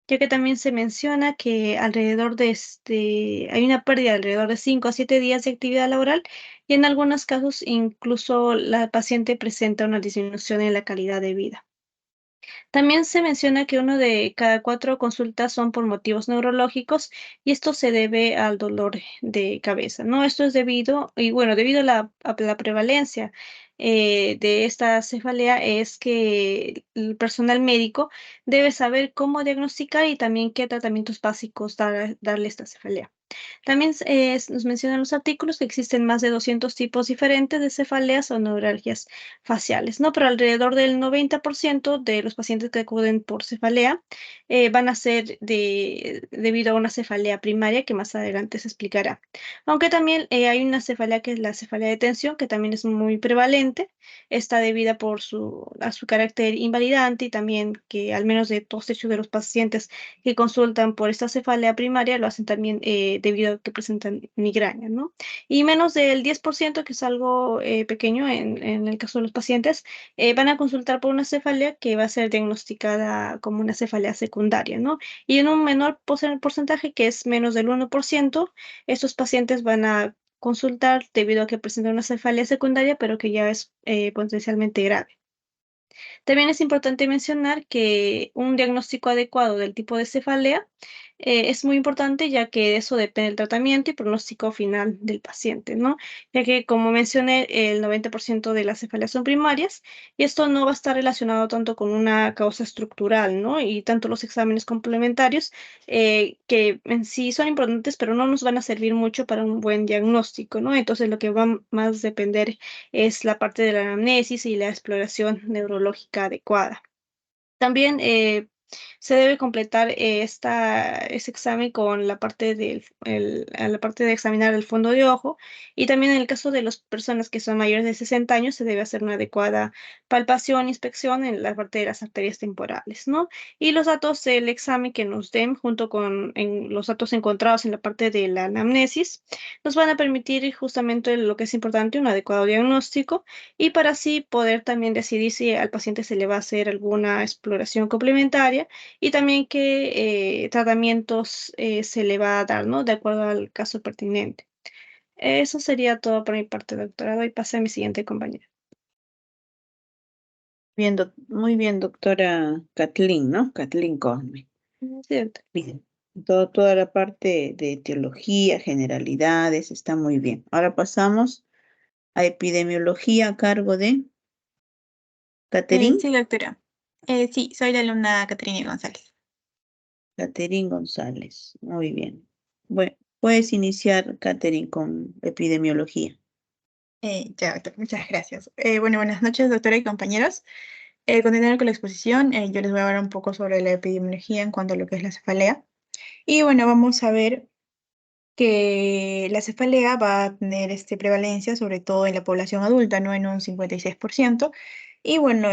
ya que también se menciona que alrededor de hay una pérdida de alrededor de 5 a 7 días de actividad laboral y en algunos casos incluso la paciente presenta una disminución en la calidad de vida. También se menciona que uno de cada 4 consultas son por motivos neurológicos y esto se debe al dolor de cabeza, ¿no? Esto es debido, y bueno, debido a la prevalencia de esta cefalea es que el personal médico debe saber cómo diagnosticar y también qué tratamientos básicos darle a esta cefalea. También nos mencionan los artículos que existen más de 200 tipos diferentes de cefaleas o neuralgias faciales, ¿no? Pero alrededor del 90% de los pacientes que acuden por cefalea van a ser debido a una cefalea primaria que más adelante se explicará. Aunque también hay una cefalea que es la cefalea de tensión, que también es muy prevalente. Está debida a su carácter invalidante y también que al menos de 2 tercios de los pacientes que consultan por esta cefalea primaria lo hacen también debido a que presentan migraña, ¿no? Y menos del 10%, que es algo pequeño en el caso de los pacientes, van a consultar por una cefalea que va a ser diagnosticada como una cefalea secundaria, ¿no? Y en un menor porcentaje, que es menos del 1%, estos pacientes van a consultar debido a que presentan una cefalea secundaria, pero que ya es potencialmente grave. También es importante mencionar que un diagnóstico adecuado del tipo de cefalea es muy importante, ya que de eso depende el tratamiento y pronóstico final del paciente, ¿no? Ya que, como mencioné, el 90% de las cefaleas son primarias y esto no va a estar relacionado tanto con una causa estructural, ¿no? Y tanto los exámenes complementarios, que en sí son importantes, pero no nos van a servir mucho para un buen diagnóstico, ¿no? Entonces, lo que va más a depender es la parte de la anamnesis y la exploración neurológica adecuada. También se debe completar ese examen con la parte a la parte de examinar el fondo de ojo, y también en el caso de las personas que son mayores de 60 años se debe hacer una adecuada palpación, inspección en la parte de las arterias temporales, ¿no? Y los datos del examen que nos den junto con los datos encontrados en la parte de la anamnesis nos van a permitir justamente lo que es importante, un adecuado diagnóstico, y para así poder también decidir si al paciente se le va a hacer alguna exploración complementaria y también qué tratamientos se le va a dar, ¿no? De acuerdo al caso pertinente. Eso sería todo por mi parte, doctora. Doy pase a mi siguiente compañera. Bien, muy bien, doctora Kathleen, ¿no? Kathleen Cosme. Cierto. Bien. Toda la parte de etiología, generalidades, está muy bien. Ahora pasamos a epidemiología a cargo de Catherine. Sí, doctora. Sí, soy la alumna Caterina González. Catherine González. Muy bien. Bueno, puedes iniciar, Catherine, con epidemiología. Ya, doctor, muchas gracias. Bueno, buenas noches, doctora y compañeros. Continuando con la exposición, yo les voy a hablar un poco sobre la epidemiología en cuanto a lo que es la cefalea. Y bueno, vamos a ver que la cefalea va a tener prevalencia sobre todo en la población adulta, ¿no? En un 56%. Y bueno,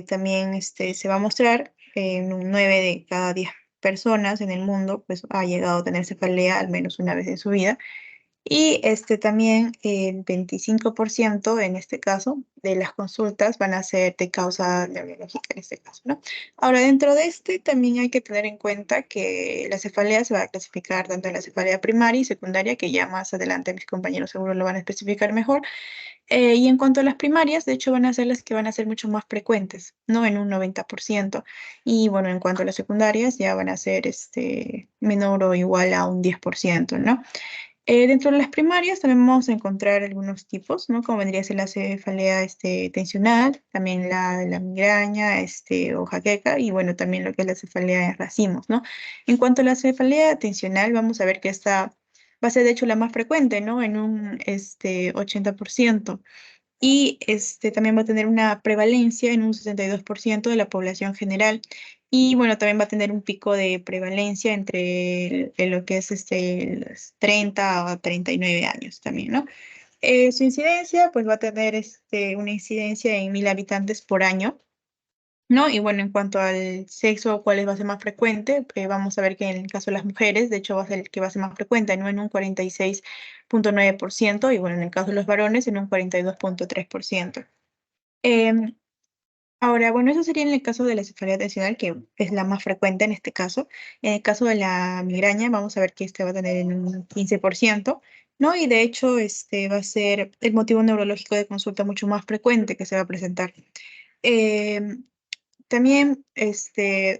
también se va a mostrar en un 9 de cada 10 personas en el mundo, pues ha llegado a tener cefalea al menos una vez en su vida. Y también el 25% en este caso de las consultas van a ser de causa neurológica en este caso, ¿no? Ahora, dentro de también hay que tener en cuenta que la cefalea se va a clasificar tanto en la cefalea primaria y secundaria, que ya más adelante mis compañeros seguro lo van a especificar mejor. Y en cuanto a las primarias, de hecho van a ser las que van a ser mucho más frecuentes, ¿no? En un 90%. Y bueno, en cuanto a las secundarias, ya van a ser menor o igual a un 10%, ¿no? Dentro de las primarias también vamos a encontrar algunos tipos, ¿no? Como vendría a ser la cefalea tensional, también la migraña o jaqueca, y bueno, también lo que es la cefalea en racimos, ¿no? En cuanto a la cefalea tensional, vamos a ver que esta va a ser de hecho la más frecuente, ¿no? En un 80%. Y también va a tener una prevalencia en un 62% de la población general. Y bueno, también va a tener un pico de prevalencia entre lo que es los 30 a 39 años también, ¿no? Su incidencia, pues va a tener una incidencia en 1000 habitantes por año, ¿no? Y bueno, en cuanto al sexo, cuál va a ser más frecuente, vamos a ver que en el caso de las mujeres, de hecho, va a ser el que va a ser más frecuente, ¿no? En un 46,9%, y bueno, en el caso de los varones, en un 42,3%. Ahora, bueno, eso sería en el caso de la cefalea tensional, que es la más frecuente en este caso. En el caso de la migraña, vamos a ver que este va a tener en un 15%, ¿no? Y de hecho, este va a ser el motivo neurológico de consulta mucho más frecuente que se va a presentar. Eh, También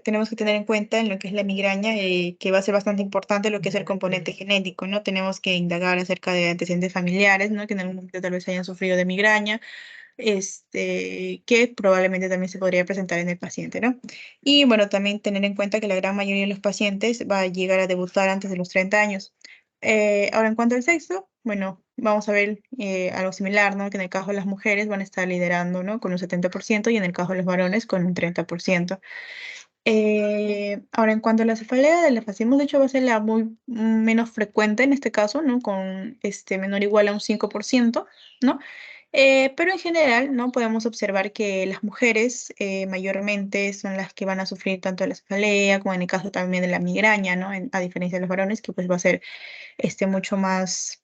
tenemos que tener en cuenta en lo que es la migraña, que va a ser bastante importante lo que es el componente genético, ¿no? Tenemos que indagar acerca de antecedentes familiares, ¿no? Que en algún momento tal vez hayan sufrido de migraña, que probablemente también se podría presentar en el paciente, ¿no? Y bueno, también tener en cuenta que la gran mayoría de los pacientes va a llegar a debutar antes de los 30 años. Ahora, en cuanto al sexo, bueno, vamos a ver algo similar, ¿no? Que en el caso de las mujeres van a estar liderando, ¿no? Con un 70% y en el caso de los varones con un 30%. Ahora, en cuanto a la cefalea del fascismo, de hecho, va a ser la muy menos frecuente en este caso, ¿no? Con menor o igual a un 5%, ¿no? Pero en general, ¿no? Podemos observar que las mujeres mayormente son las que van a sufrir tanto de la cefalea como en el caso también de la migraña, ¿no? A diferencia de los varones, que pues va a ser mucho más,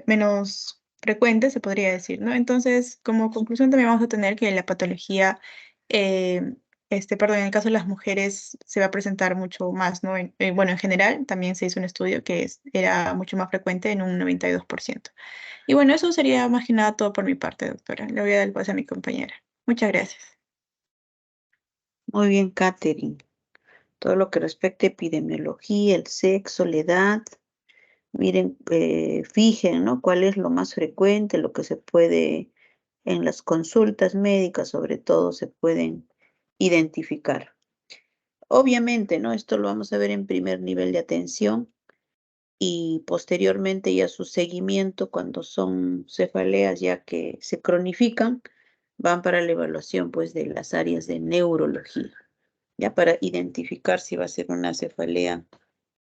menos frecuente, se podría decir, ¿no? Entonces, como conclusión también vamos a tener que la patología, eh, perdón, en el caso de las mujeres se va a presentar mucho más, ¿no? Bueno, en general también se hizo un estudio que era mucho más frecuente en un 92%. Y bueno, eso sería más que nada todo por mi parte, doctora. Le voy a dar el paso a mi compañera. Muchas gracias. Muy bien, Catherine. Todo lo que respecta a epidemiología, el sexo, la edad. Miren, fijen, ¿no? ¿Cuál es lo más frecuente, lo que se puede en las consultas médicas, sobre todo, se pueden identificar? Obviamente, ¿no? Esto lo vamos a ver en primer nivel de atención y posteriormente ya su seguimiento cuando son cefaleas ya que se cronifican, van para la evaluación, pues, de las áreas de neurología, ya para identificar si va a ser una cefalea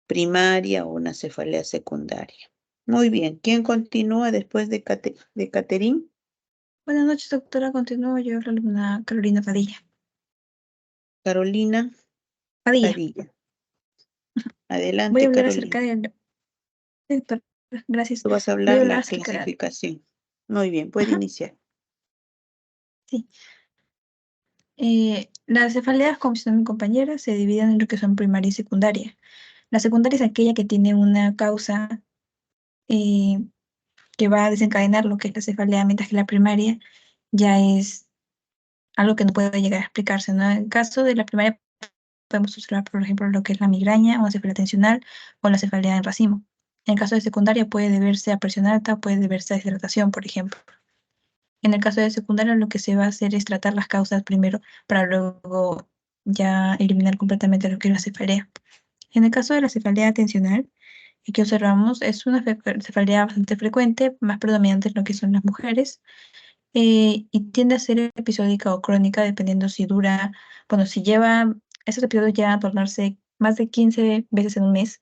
primaria o una cefalea secundaria. Muy bien. ¿Quién continúa después de Caterín? Buenas noches, doctora. Continúo yo, la alumna Carolina Padilla. Carolina Padilla. Padilla. Voy a Adelante, hablar Carolina. acerca del... Doctora, gracias. Tú vas a Voy a hablar hablar la acerca... clasificación. Muy bien, puede Ajá, iniciar. sí. Las cefaleas, como mencionó mi compañera, se dividen en lo que son primaria y secundaria. La secundaria es aquella que tiene una causa eh, que va a desencadenar lo que es la cefalea, mientras que la primaria ya es algo que no puede llegar a explicarse, ¿no? En caso de la primaria podemos observar, por ejemplo, lo que es la migraña o la cefalea tensional o la cefalea en racimo. En el caso de secundaria puede deberse a presión alta, puede deberse a deshidratación, por ejemplo. En el caso de secundaria, lo que se va a hacer es tratar las causas primero para luego ya eliminar completamente lo que es la cefalea. En el caso de la cefalea tensional, que observamos es una cefalea bastante frecuente, más predominante en lo que son las mujeres, y tiende a ser episódica o crónica dependiendo si dura, bueno, si lleva esos episodios ya a tornarse más de 15 veces en un mes,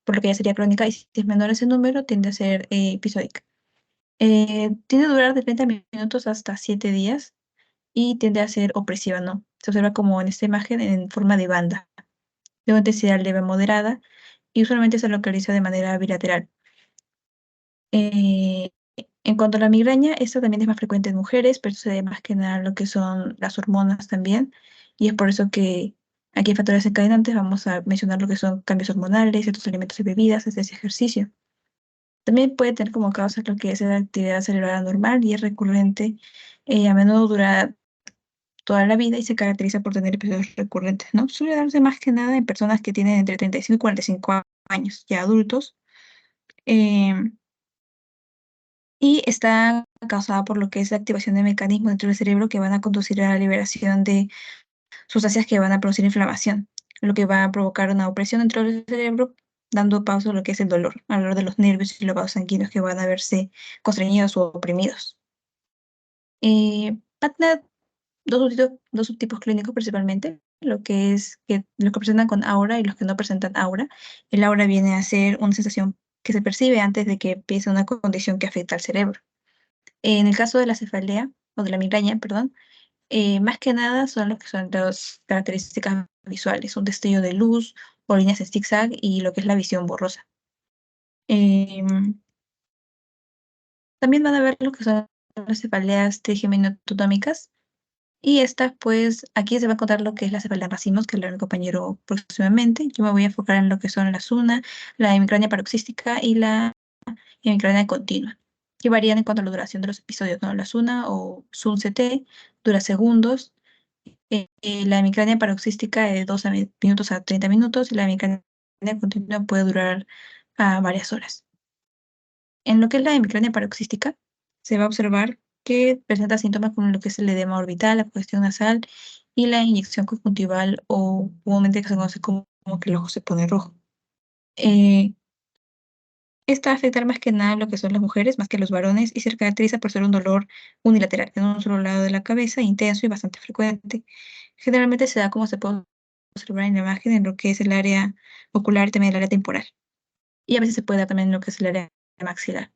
por lo que ya sería crónica, y si es menor ese número, tiende a ser episódica. Tiende a durar de 30 minutos hasta 7 días y tiende a ser opresiva, ¿no? Se observa como en esta imagen en forma de banda, de una intensidad leve a moderada y usualmente se localiza de manera bilateral. Eh, en cuanto a la migraña, esta también es más frecuente en mujeres, pero se debe más que nada a lo que son las hormonas también, y es por eso que aquí en factores desencadenantes vamos a mencionar lo que son cambios hormonales, ciertos alimentos y bebidas, ese ejercicio. También puede tener como causa lo que es la actividad cerebral anormal y es recurrente, a menudo dura toda la vida y se caracteriza por tener episodios recurrentes, ¿no? Suele darse más que nada en personas que tienen entre 35 y 45 años, ya adultos, em, y está causada por lo que es la activación de mecanismos dentro del cerebro que van a conducir a la liberación de sustancias que van a producir inflamación, lo que va a provocar una opresión dentro del cerebro, dando paso a lo que es el dolor, al dolor de los nervios y los vasos sanguíneos que van a verse constreñidos o oprimidos. Va a tener dos subtipos clínicos principalmente, lo que es que los que presentan con aura y los que no presentan aura. El aura viene a ser una sensación que se percibe antes de que empiece una condición que afecta al cerebro. En el caso de la cefalea, o de la migraña, perdón, más que nada son lo que son las características visuales, un destello de luz o líneas en zigzag y lo que es la visión borrosa. Em, También van a ver lo que son las cefaleas trigeminototómicas, Y esta, pues, aquí se va a contar lo que es la cefalea en racimos, que hablará mi compañero próximamente. Yo me voy a enfocar en lo que son la SUNA, la hemicrania paroxística y la hemicrania continua, que varían en cuanto a la duración de los episodios, ¿no? La SUNA o SUN-CT dura segundos, la hemicrania paroxística de 12 minutos a 30 minutos y la hemicrania continua puede durar varias horas. En lo que es la hemicrania paroxística, se va a observar que presenta síntomas como lo que es el edema orbital, la congestión nasal y la inyección conjuntival o comúnmente que se conoce como que el ojo se pone rojo. Esta afecta más que nada a lo que son las mujeres, más que a los varones, y se caracteriza por ser un dolor unilateral en un solo lado de la cabeza, intenso y bastante frecuente. Generalmente se da como se puede observar en la imagen en lo que es el área ocular y también el área temporal. Y a veces se puede dar también en lo que es el área maxilar.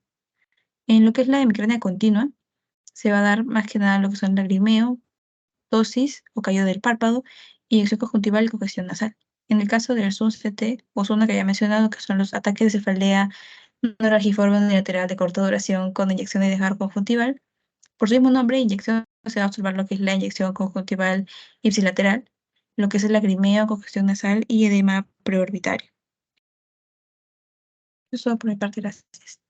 En lo que es la hemicrania continua, se va a dar más que nada lo que son lagrimeo, tosis o caída del párpado, inyección conjuntival y congestión nasal. En el caso del SUN-CT o SUNA que ya he mencionado, que son los ataques de cefalea neuralgiforme unilateral de corta duración con inyección de desgarro conjuntival, por su mismo nombre, inyección, se va a observar lo que es la inyección conjuntival ipsilateral, lo que es el lagrimeo, congestión nasal y edema preorbitario. Eso es todo por mi parte, gracias.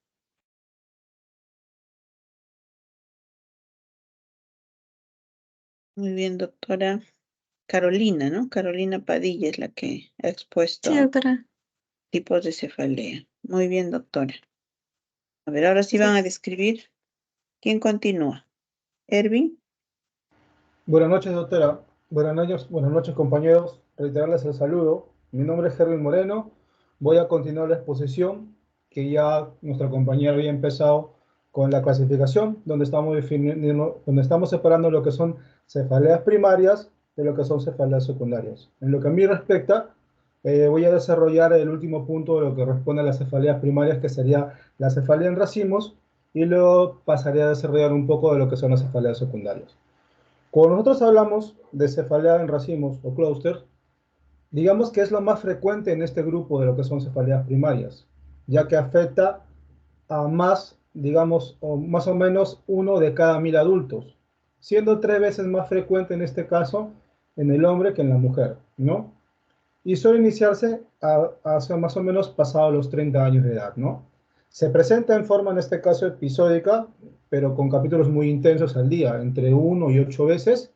Muy bien, doctora Carolina, ¿no? Carolina Padilla es la que ha Sí, expuesto doctora. tipos de cefalea. Muy bien, doctora. A ver, ahora sí van a describir. ¿Quién continúa? Ervin. Buenas noches, doctora. Buenas noches, compañeros. Reiterarles el saludo. Mi nombre es Gervin Moreno. Voy a continuar la exposición que ya nuestra compañera había empezado con la clasificación, donde estamos definiendo, donde estamos separando lo que son cefaleas primarias de lo que son cefaleas secundarias. En lo que a mí respecta, voy a desarrollar el último punto de lo que responde a las cefaleas primarias, que sería la cefalea en racimos, y luego pasaré a desarrollar un poco de lo que son las cefaleas secundarias. Cuando nosotros hablamos de cefalea en racimos o clúster, digamos que es lo más frecuente en este grupo de lo que son cefaleas primarias, ya que afecta a más, digamos, o más o menos 1 de cada 1000 adultos, siendo 3 veces más frecuente en este caso en el hombre que en la mujer, ¿no? Y suele iniciarse hace más o menos pasados los 30 años de edad, ¿no? Se presenta en forma, en este caso, episódica, pero con capítulos muy intensos al día, entre 1 y 8 veces,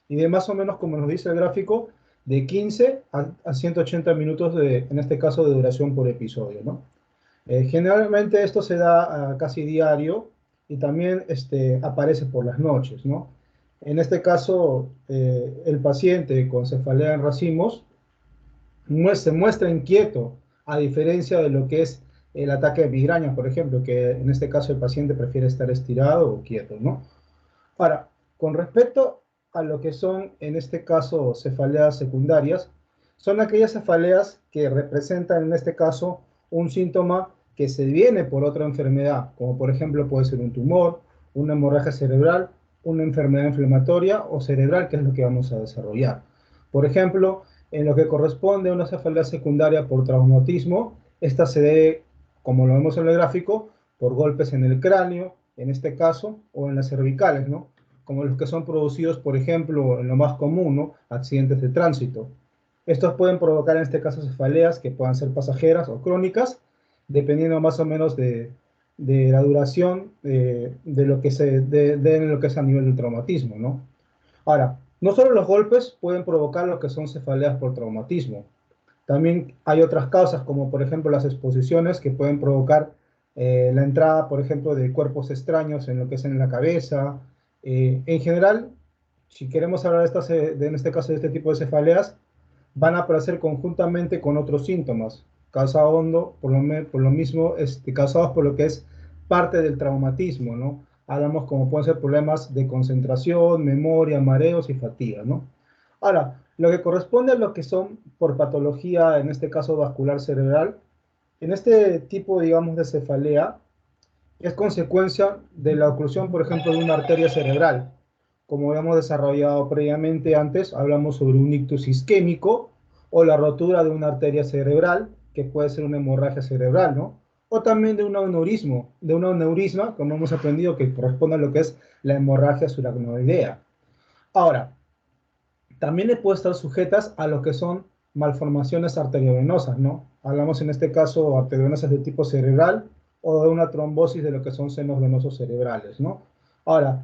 y de más o menos, como nos dice el gráfico, de 15 a 180 minutos, en este caso, de duración por episodio, ¿no? Generalmente esto se da casi diario y también aparece por las noches, ¿no? En este caso, el paciente con cefalea en racimos se muestra inquieto, a diferencia de lo que es el ataque de migraña, por ejemplo, que en este caso el paciente prefiere estar estirado o quieto, ¿no? Ahora, con respecto a lo que son, en este caso, cefaleas secundarias, son aquellas cefaleas que representan, en este caso, un síntoma que se viene por otra enfermedad, como por ejemplo puede ser un tumor, una hemorragia cerebral, una enfermedad inflamatoria o cerebral, que es lo que vamos a desarrollar. Por ejemplo, en lo que corresponde a una cefalea secundaria por traumatismo, esta se debe, como lo vemos en el gráfico, por golpes en el cráneo, en este caso, o en las cervicales, ¿no? Como los que son producidos, por ejemplo, en lo más común, ¿no? Accidentes de tránsito. Estos pueden provocar, en este caso, cefaleas que puedan ser pasajeras o crónicas, dependiendo más o menos de la duración de lo que lo que es a nivel del traumatismo, ¿no? Ahora, no solo los golpes pueden provocar lo que son cefaleas por traumatismo. También hay otras causas, como por ejemplo las exposiciones que pueden provocar la entrada, por ejemplo, de cuerpos extraños en lo que es en la cabeza. En general, si queremos hablar en este caso de este tipo de cefaleas, van a aparecer conjuntamente con otros síntomas, causados por lo mismo, causados por lo que es parte del traumatismo, ¿no? Hablamos como pueden ser problemas de concentración, memoria, mareos y fatiga, ¿no? Ahora, lo que corresponde a lo que son por patología, en este caso vascular cerebral, en este tipo, digamos, de cefalea, es consecuencia de la oclusión, por ejemplo, de una arteria cerebral. Como habíamos desarrollado previamente antes, hablamos sobre un ictus isquémico o la rotura de una arteria cerebral, que puede ser una hemorragia cerebral, ¿no? O también de un aneurisma, como hemos aprendido, que corresponde a lo que es la hemorragia subaracnoidea. Ahora, también le puede estar sujetas a lo que son malformaciones arteriovenosas, ¿no? Hablamos en este caso arteriovenosas de tipo cerebral o de una trombosis de lo que son senos venosos cerebrales, ¿no? Ahora,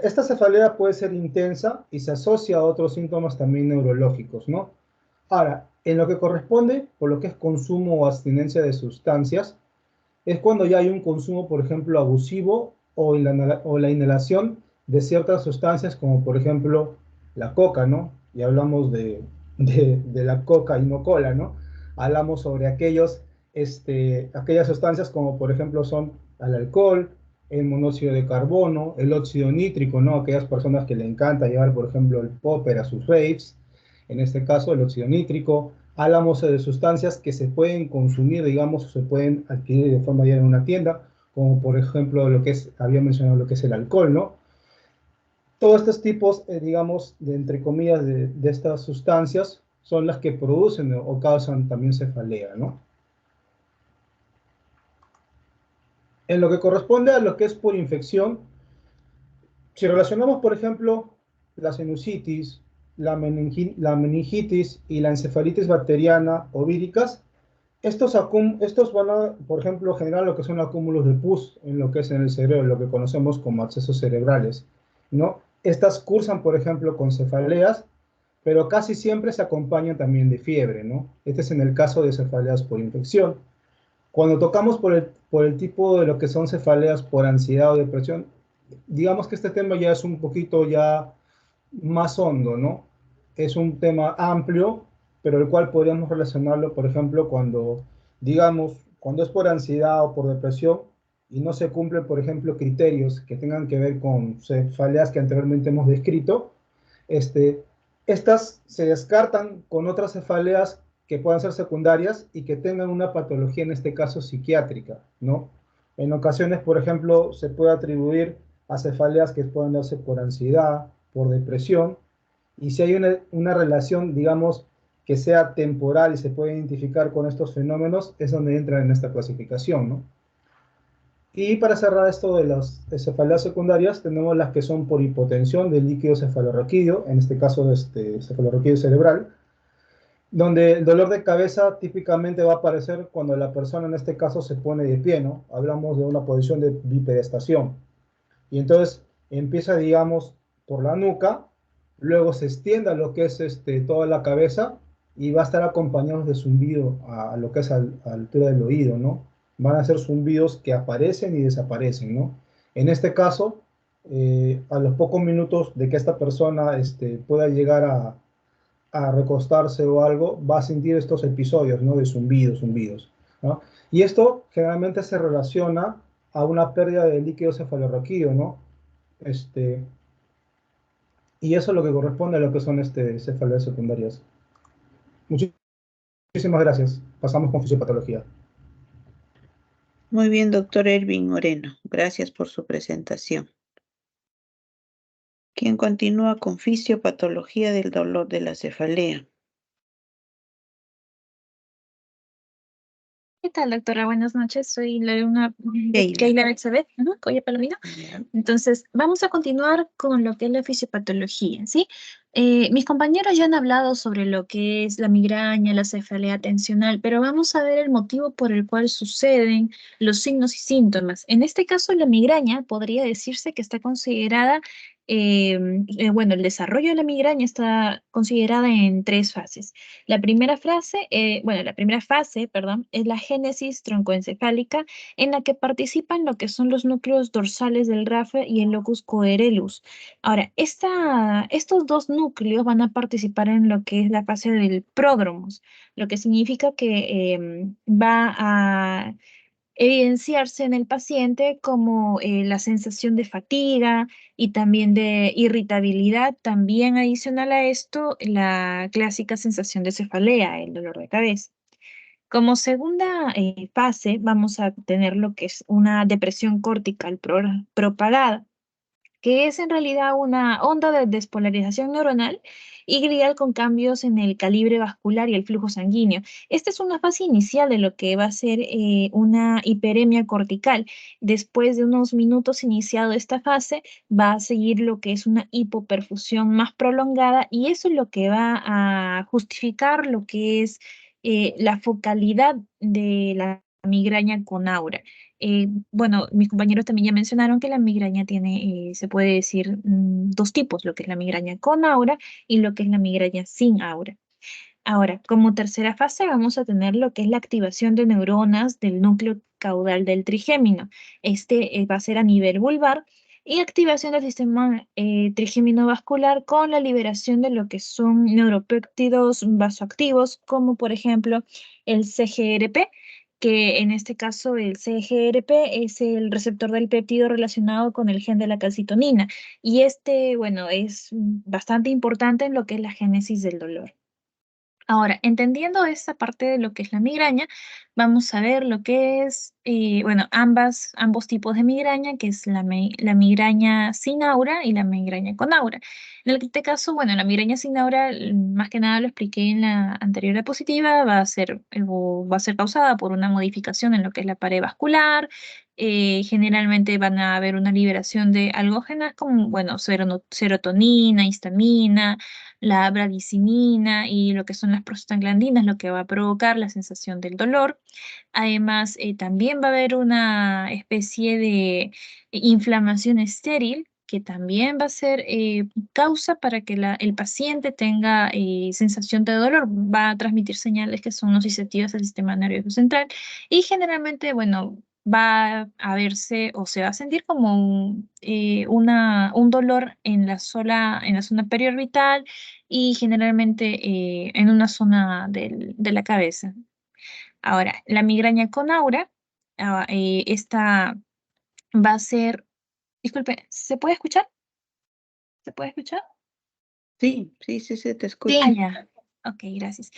esta cefalea puede ser intensa y se asocia a otros síntomas también neurológicos, ¿no? Ahora, en lo que corresponde, por lo que es consumo o abstinencia de sustancias, es cuando ya hay un consumo, por ejemplo, abusivo o la inhalación de ciertas sustancias, como por ejemplo la coca, ¿no? Y hablamos de la coca y no cola, ¿no? Hablamos sobre aquellas sustancias como por ejemplo son el alcohol, el monóxido de carbono, el óxido nítrico, ¿no? Aquellas personas que le encanta llevar, por ejemplo, el popper a sus raves, en este caso el óxido nítrico. Hablamos de sustancias que se pueden consumir, digamos, o se pueden adquirir de forma diaria en una tienda, como por ejemplo había mencionado lo que es el alcohol, ¿no? Todos estos tipos, digamos, entre comillas, de estas sustancias son las que producen o causan también cefalea, ¿no? En lo que corresponde a lo que es por infección, si relacionamos, por ejemplo, la sinusitis, la meningitis y la encefalitis bacteriana o víricas, estos van a, por ejemplo, generar lo que son acúmulos de pus en lo que es en el cerebro, lo que conocemos como abscesos cerebrales, ¿no? Estas cursan, por ejemplo, con cefaleas, pero casi siempre se acompañan también de fiebre, ¿no? Este es en el caso de cefaleas por infección. Cuando tocamos por el tipo de lo que son cefaleas por ansiedad o depresión, digamos que este tema ya es un poquito ya más hondo, ¿no? Es un tema amplio, pero el cual podríamos relacionarlo, por ejemplo, cuando es por ansiedad o por depresión y no se cumplen, por ejemplo, criterios que tengan que ver con cefaleas que anteriormente hemos descrito, este, estas se descartan con otras cefaleas que puedan ser secundarias y que tengan una patología, en este caso psiquiátrica, ¿no? En ocasiones, por ejemplo, se puede atribuir a cefaleas que puedan darse por ansiedad, por depresión, y si hay una relación, digamos, que sea temporal y se puede identificar con estos fenómenos, es donde entran en esta clasificación, ¿no? Y para cerrar esto de las cefaleas secundarias, tenemos las que son por hipotensión del líquido cefalorraquídeo, en este caso cefalorraquídeo cerebral, donde el dolor de cabeza típicamente va a aparecer cuando la persona en este caso se pone de pie, ¿no? Hablamos de una posición de bipedestación. Y entonces empieza, digamos, por la nuca, luego se extiende a lo que es toda la cabeza y va a estar acompañado de zumbido a lo que es a altura del oído, ¿no? Van a ser zumbidos que aparecen y desaparecen, ¿no? En este caso, a los pocos minutos de que esta persona pueda llegar a recostarse o algo, va a sentir estos episodios, ¿no? De zumbidos, ¿no? Y esto generalmente se relaciona a una pérdida de líquido cefalorraquídeo, ¿no? Y eso es lo que corresponde a lo que son cefaleas secundarias. Muchísimas gracias. Pasamos con fisiopatología. Muy bien, doctor Erwin Moreno. Gracias por su presentación. ¿Quién continúa con fisiopatología del dolor de la cefalea? ¿Qué tal, doctora? Buenas noches. Soy la alumna Keila. Keila Bexabeth, Coya Palomino. Ya. Entonces, vamos a continuar con lo que es la fisiopatología, ¿sí? Mis compañeros ya han hablado sobre lo que es la migraña, la cefalea tensional, pero vamos a ver el motivo por el cual suceden los signos y síntomas. En este caso, la migraña podría decirse que está considerada, bueno, el desarrollo de la migraña está considerada en 3 fases. La primera fase, perdón, es la génesis troncoencefálica, en la que participan lo que son los núcleos dorsales del RAFE y el locus coeruleus. Ahora, estos dos núcleos van a participar en lo que es la fase del pródromos, lo que significa que va a evidenciarse en el paciente como la sensación de fatiga y también de irritabilidad. También adicional a esto, la clásica sensación de cefalea, el dolor de cabeza. Como segunda fase, vamos a tener lo que es una depresión cortical propagada, que es en realidad una onda de despolarización neuronal y glial con cambios en el calibre vascular y el flujo sanguíneo. Esta es una fase inicial de lo que va a ser una hiperemia cortical. Después de unos minutos iniciado esta fase, va a seguir lo que es una hipoperfusión más prolongada y eso es lo que va a justificar lo que es la focalidad de la migraña con aura. Bueno, mis compañeros también ya mencionaron que la migraña tiene, se puede decir, dos tipos, lo que es la migraña con aura y lo que es la migraña sin aura. Ahora, como tercera fase vamos a tener lo que es la activación de neuronas del núcleo caudal del trigémino. Este va a ser a nivel vulvar y activación del sistema trigémino vascular con la liberación de lo que son neuropéptidos vasoactivos, como por ejemplo el CGRP, que en este caso el CGRP es el receptor del péptido relacionado con el gen de la calcitonina. Y este, bueno, es bastante importante en lo que es la génesis del dolor. Ahora, entendiendo esta parte de lo que es la migraña, vamos a ver lo que es, bueno, ambos tipos de migraña, que es la migraña sin aura y la migraña con aura. En este caso, bueno, la migraña sin aura, más que nada lo expliqué en la anterior diapositiva, va a ser causada por una modificación en lo que es la pared vascular. Generalmente van a haber una liberación de algógenas como, bueno, serotonina, histamina, la bradicinina y lo que son las prostaglandinas, lo que va a provocar la sensación del dolor. Además, también va a haber una especie de inflamación estéril que también va a ser causa para que el paciente tenga sensación de dolor. Va a transmitir señales que son nociceptivas al sistema nervioso central y generalmente, bueno, va a verse o se va a sentir como un dolor en la zona periorbital y generalmente en una zona de la cabeza. Ahora, la migraña con aura, esta va a ser, disculpe, ¿se puede escuchar? ¿Se puede escuchar? Sí, te escucho. Ah, ya. Ok, gracias.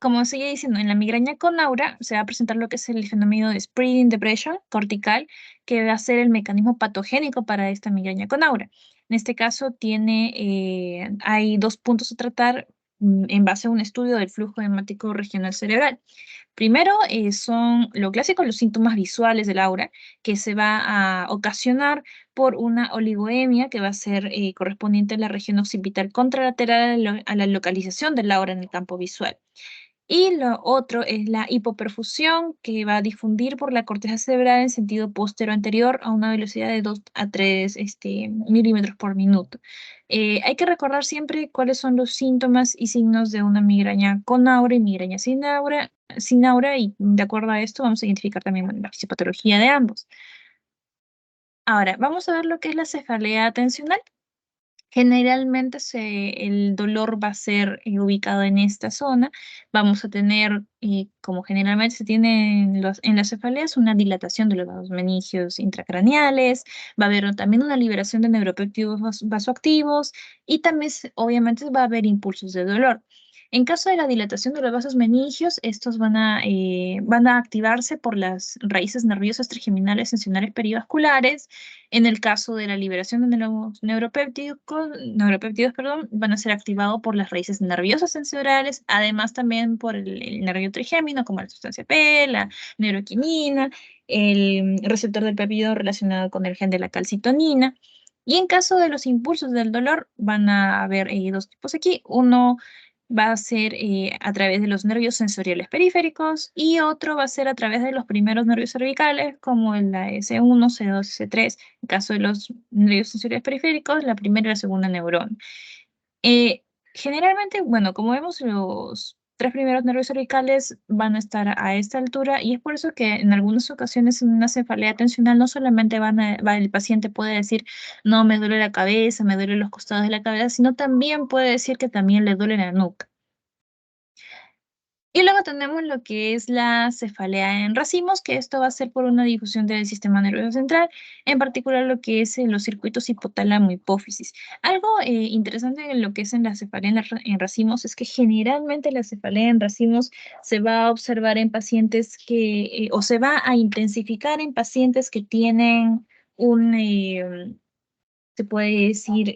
Como seguía diciendo, en la migraña con aura se va a presentar lo que es el fenómeno de spreading depression cortical, que va a ser el mecanismo patogénico para esta migraña con aura. En este caso, hay dos puntos a tratar en base a un estudio del flujo hemático regional cerebral. Primero, son lo clásico, los síntomas visuales del aura, que se va a ocasionar por una oligoemia que va a ser correspondiente a la región occipital contralateral a la localización del aura en el campo visual. Y lo otro es la hipoperfusión que va a difundir por la corteza cerebral en sentido postero-anterior a una velocidad de 2 a 3 milímetros por minuto. Hay que recordar siempre cuáles son los síntomas y signos de una migraña con aura y migraña sin aura, y de acuerdo a esto vamos a identificar también la fisiopatología de ambos. Ahora, vamos a ver lo que es la cefalea atencional. Generalmente el dolor va a ser ubicado en esta zona. Vamos a tener, como generalmente se tiene en las cefaleas, una dilatación de los vasos meningios intracraneales. Va a haber también una liberación de neuropéptidos vasoactivos y también, obviamente, va a haber impulsos de dolor. En caso de la dilatación de los vasos meningios, estos van a activarse por las raíces nerviosas trigeminales tensionales perivasculares. En el caso de la liberación de los neuropéptidos, perdón, van a ser activados por las raíces nerviosas tensorales, además también por el nervio trigémino, como la sustancia P, la neuroquinina, el receptor del péptido relacionado con el gen de la calcitonina. Y en caso de los impulsos del dolor, van a haber dos tipos aquí. Uno va a ser a través de los nervios sensoriales periféricos y otro va a ser a través de los primeros nervios cervicales, como la S1, C2, C3. En caso de los nervios sensoriales periféricos, la primera y la segunda neurona. Generalmente, bueno, como vemos, los tres primeros nervios cervicales van a estar a esta altura y es por eso que en algunas ocasiones en una cefalea tensional no solamente el paciente puede decir, no, me duele la cabeza, me duelen los costados de la cabeza, sino también puede decir que también le duele la nuca. Y luego tenemos lo que es la cefalea en racimos, que esto va a ser por una difusión del sistema nervioso central, en particular lo que es en los circuitos hipotálamo-hipófisis. Algo interesante en lo que es en la cefalea en racimos es que generalmente la cefalea en racimos se va a observar en pacientes o se va a intensificar en pacientes que tienen se puede decir,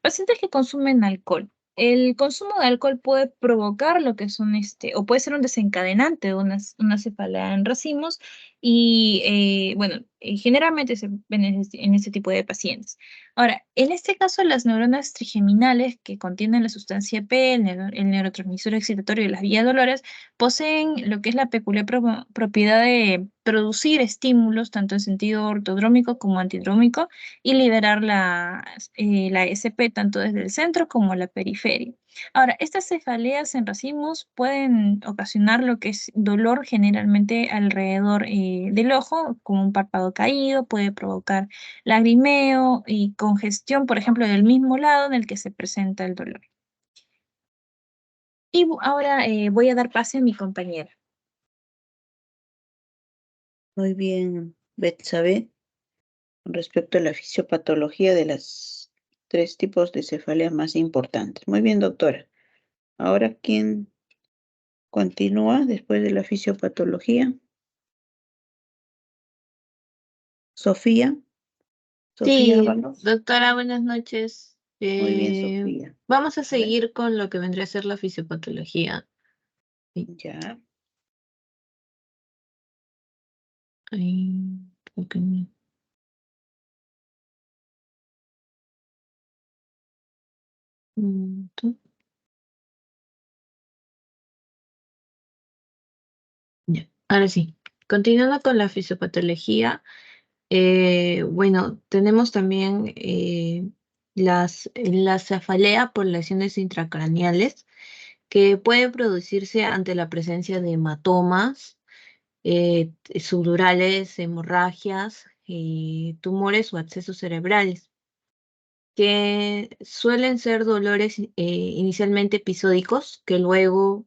Pacientes que consumen alcohol. El consumo de alcohol puede provocar lo que son o puede ser un desencadenante de una cefalea en racimos y, bueno, generalmente se ven en este tipo de pacientes. Ahora, en este caso, las neuronas trigeminales que contienen la sustancia P, el neurotransmisor excitatorio de las vías dolores, poseen lo que es la peculiar propiedad de producir estímulos tanto en sentido ortodrómico como antidrómico y liberar la SP tanto desde el centro como la periferia. Ahora, estas cefaleas en racimos pueden ocasionar lo que es dolor generalmente alrededor del ojo, como un párpado caído, puede provocar lagrimeo y congestión, por ejemplo, del mismo lado en el que se presenta el dolor. Y ahora voy a dar pase a mi compañera. Muy bien, Betsabe. Con respecto a la fisiopatología de los 3 tipos de cefaleas más importantes. Muy bien, doctora. Ahora, ¿quién continúa después de la fisiopatología? Sofía. Sofía Sí, Ábalos. doctora, buenas noches. Muy bien, Sofía. Vamos a A ver, seguir con lo que vendría a ser la fisiopatología. Sí. ya. Ay, creo que no. ¿Tú? Ya, ahora sí. Continuando con la fisiopatología, bueno, tenemos también la cefalea por lesiones intracraneales que puede producirse ante la presencia de hematomas, subdurales, hemorragias, tumores o accesos cerebrales, que suelen ser dolores inicialmente episódicos, que luego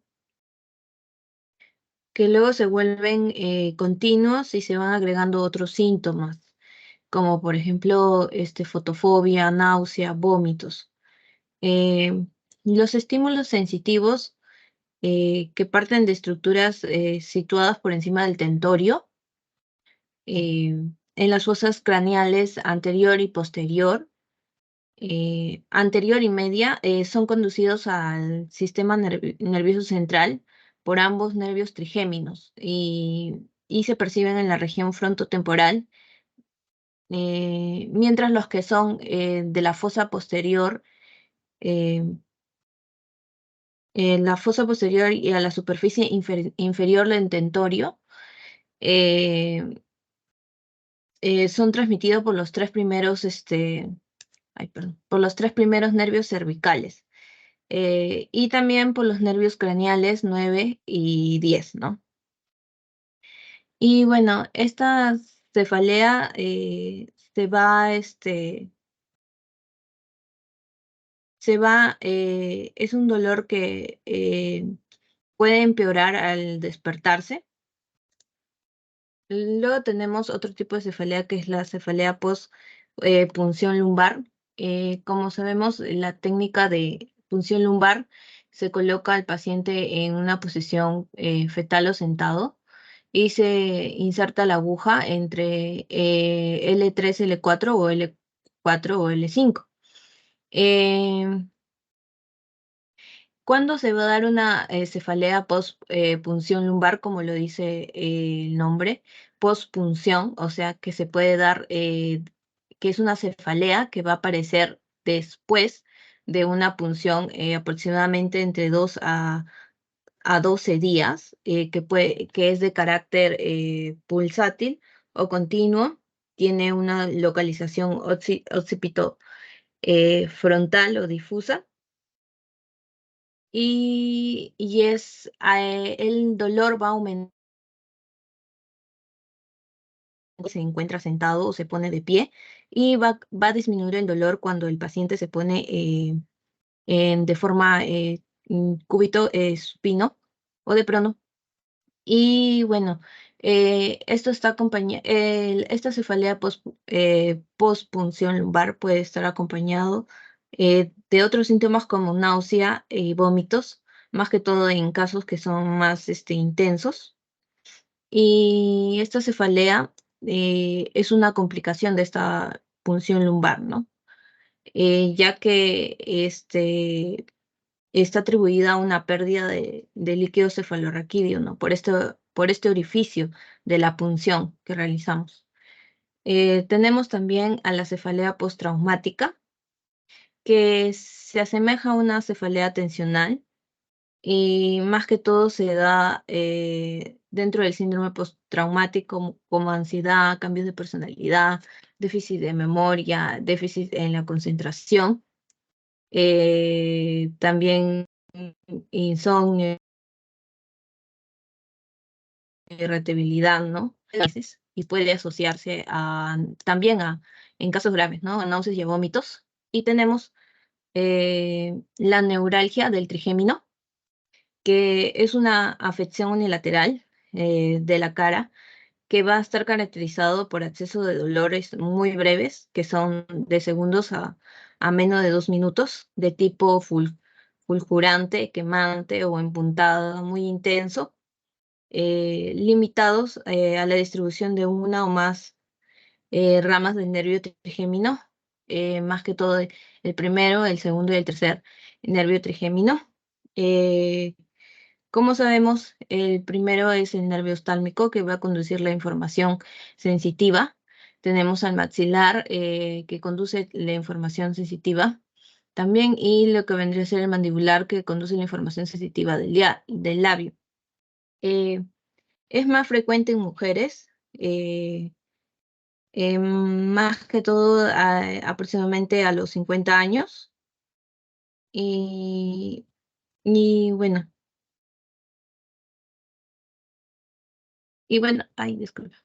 se vuelven continuos y se van agregando otros síntomas, como por ejemplo fotofobia, náusea, vómitos. Eh, los estímulos sensitivos que parten de estructuras situadas por encima del tentorio, en las fosas craneales anterior y posterior, anterior y media, son conducidos al sistema nervioso central por ambos nervios trigéminos y se perciben en la región frontotemporal, mientras los que son de eh, la fosa posterior y a la superficie inferior del tentorio, eh, son transmitidos por los tres primeros, por los tres primeros nervios cervicales, y también por los nervios craneales 9 y 10, ¿no? Y bueno, esta cefalea es un dolor que puede empeorar al despertarse. Luego tenemos otro tipo de cefalea que es la cefalea post punción lumbar. Como sabemos, la técnica de punción lumbar se coloca al paciente en una posición fetal o sentado y se inserta la aguja entre L3, L4 o L4 o L5. ¿Cuándo se va a dar una cefalea post-punción lumbar, como lo dice el nombre? Post-punción, o sea que se puede dar, que es una cefalea que va a aparecer después de una punción, aproximadamente entre 2 a 12 días, que es de carácter pulsátil o continuo, tiene una localización occipito frontal o difusa. El dolor va a aumentar cuando se encuentra sentado o se pone de pie y va a disminuir el dolor cuando el paciente se pone de forma cúbito supino o de prono. Y bueno, esta cefalea postpunción lumbar puede estar acompañado de otros síntomas como náusea y vómitos, más que todo en casos que son más intensos. Y esta cefalea es una complicación de esta punción lumbar, ¿no? ya que está atribuida a una pérdida de líquido cefalorraquídeo, ¿no? Por este orificio de la punción que realizamos. Tenemos también a la cefalea postraumática, que se asemeja a una cefalea tensional y más que todo se da dentro del síndrome postraumático como ansiedad, cambios de personalidad, déficit de memoria, déficit en la concentración, también insomnio, irritabilidad, ¿no? Y puede asociarse también en casos graves, ¿no? A náuseas y a vómitos. Y tenemos la neuralgia del trigémino, que es una afección unilateral de la cara que va a estar caracterizado por acceso de dolores muy breves, que son de segundos a menos de 2 minutos, de tipo fulgurante, quemante o empuntado, muy intenso, limitados a la distribución de una o más ramas del nervio trigémino, más que todo el primero, el segundo y el tercer nervio trigémino. Como sabemos, el primero es el nervio oftálmico, que va a conducir la información sensitiva. Tenemos al maxilar, que conduce la información sensitiva también, y lo que vendría a ser el mandibular, que conduce la información sensitiva del labio. Es más frecuente en mujeres, más que todo aproximadamente a los 50 años. Y bueno, ay, disculpa.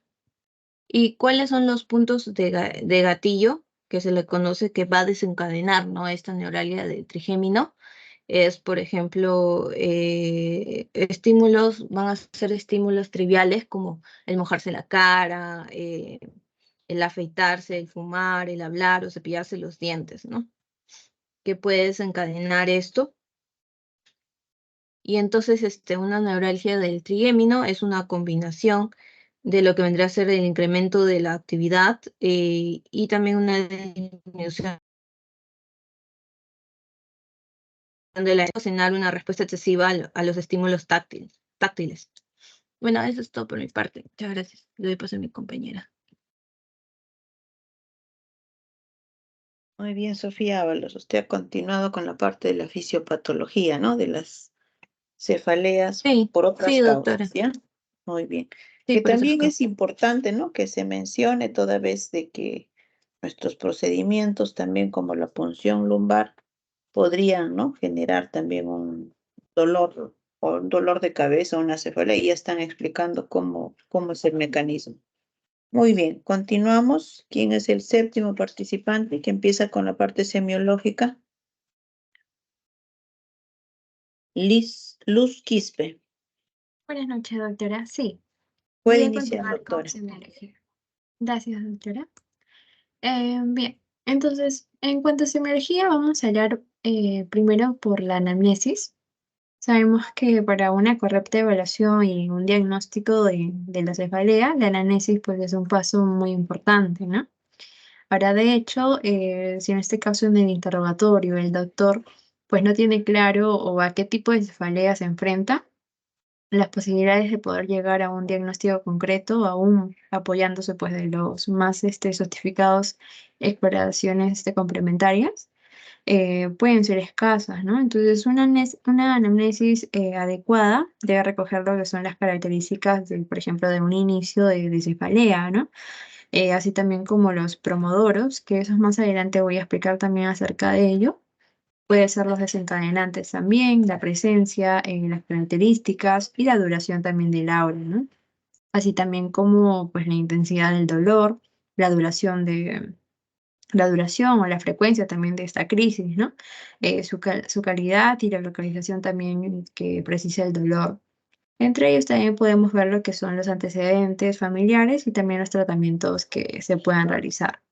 ¿Y cuáles son los puntos de gatillo que se le conoce que va a desencadenar, ¿no?, esta neuralgia del trigémino? Es, por ejemplo, van a ser estímulos triviales como el mojarse la cara, el afeitarse, el fumar, el hablar o cepillarse los dientes, ¿no? Que puede desencadenar esto. Y entonces una neuralgia del trigémino es una combinación de lo que vendría a ser el incremento de la actividad y también una disminución de la ocasionar una respuesta excesiva a los estímulos táctiles. Bueno, eso es todo por mi parte. Muchas gracias. Le doy paso a mi compañera. Muy bien, Sofía Ábalos. Usted ha continuado con la parte de la fisiopatología, ¿no? De las cefaleas Sí, por otras sí, doctora. causas, ¿ya? Muy bien. Sí, Que por eso también es importante, ¿no?, que se mencione toda vez de que nuestros procedimientos, también como la punción lumbar, podrían, ¿no?, generar también un dolor o un dolor de cabeza o una cefalea, y ya están explicando cómo es el mecanismo. Muy bien, continuamos. ¿Quién es el séptimo participante que empieza con la parte semiológica? Luz Quispe. Buenas noches, doctora. Sí, Puede voy a iniciar, continuar con doctora. semiología. Gracias, doctora. Bien, entonces, en cuanto a semiología, vamos a hablar primero por la anamnesis. Sabemos que para una correcta evaluación y un diagnóstico de la cefalea, la anamnesis pues, es un paso muy importante, ¿no? Ahora, de hecho, si en este caso en el interrogatorio el doctor pues no tiene claro o a qué tipo de cefalea se enfrenta, las posibilidades de poder llegar a un diagnóstico concreto, aún apoyándose pues de los más sofisticados exploraciones complementarias, pueden ser escasas, ¿no? Entonces, una anamnesis adecuada debe recoger lo que son las características, por ejemplo, de un inicio de cefalea, ¿no? Así también como los promodoros, que esos más adelante voy a explicar también acerca de ello. Puede ser los desencadenantes también, la presencia, las características y la duración también del aura, ¿no? Así también como pues la intensidad del dolor, la duración la duración o la frecuencia también de esta crisis, ¿no? Su calidad y la localización también que precisa el dolor. Entre ellos también podemos ver lo que son los antecedentes familiares y también los tratamientos que se puedan realizar.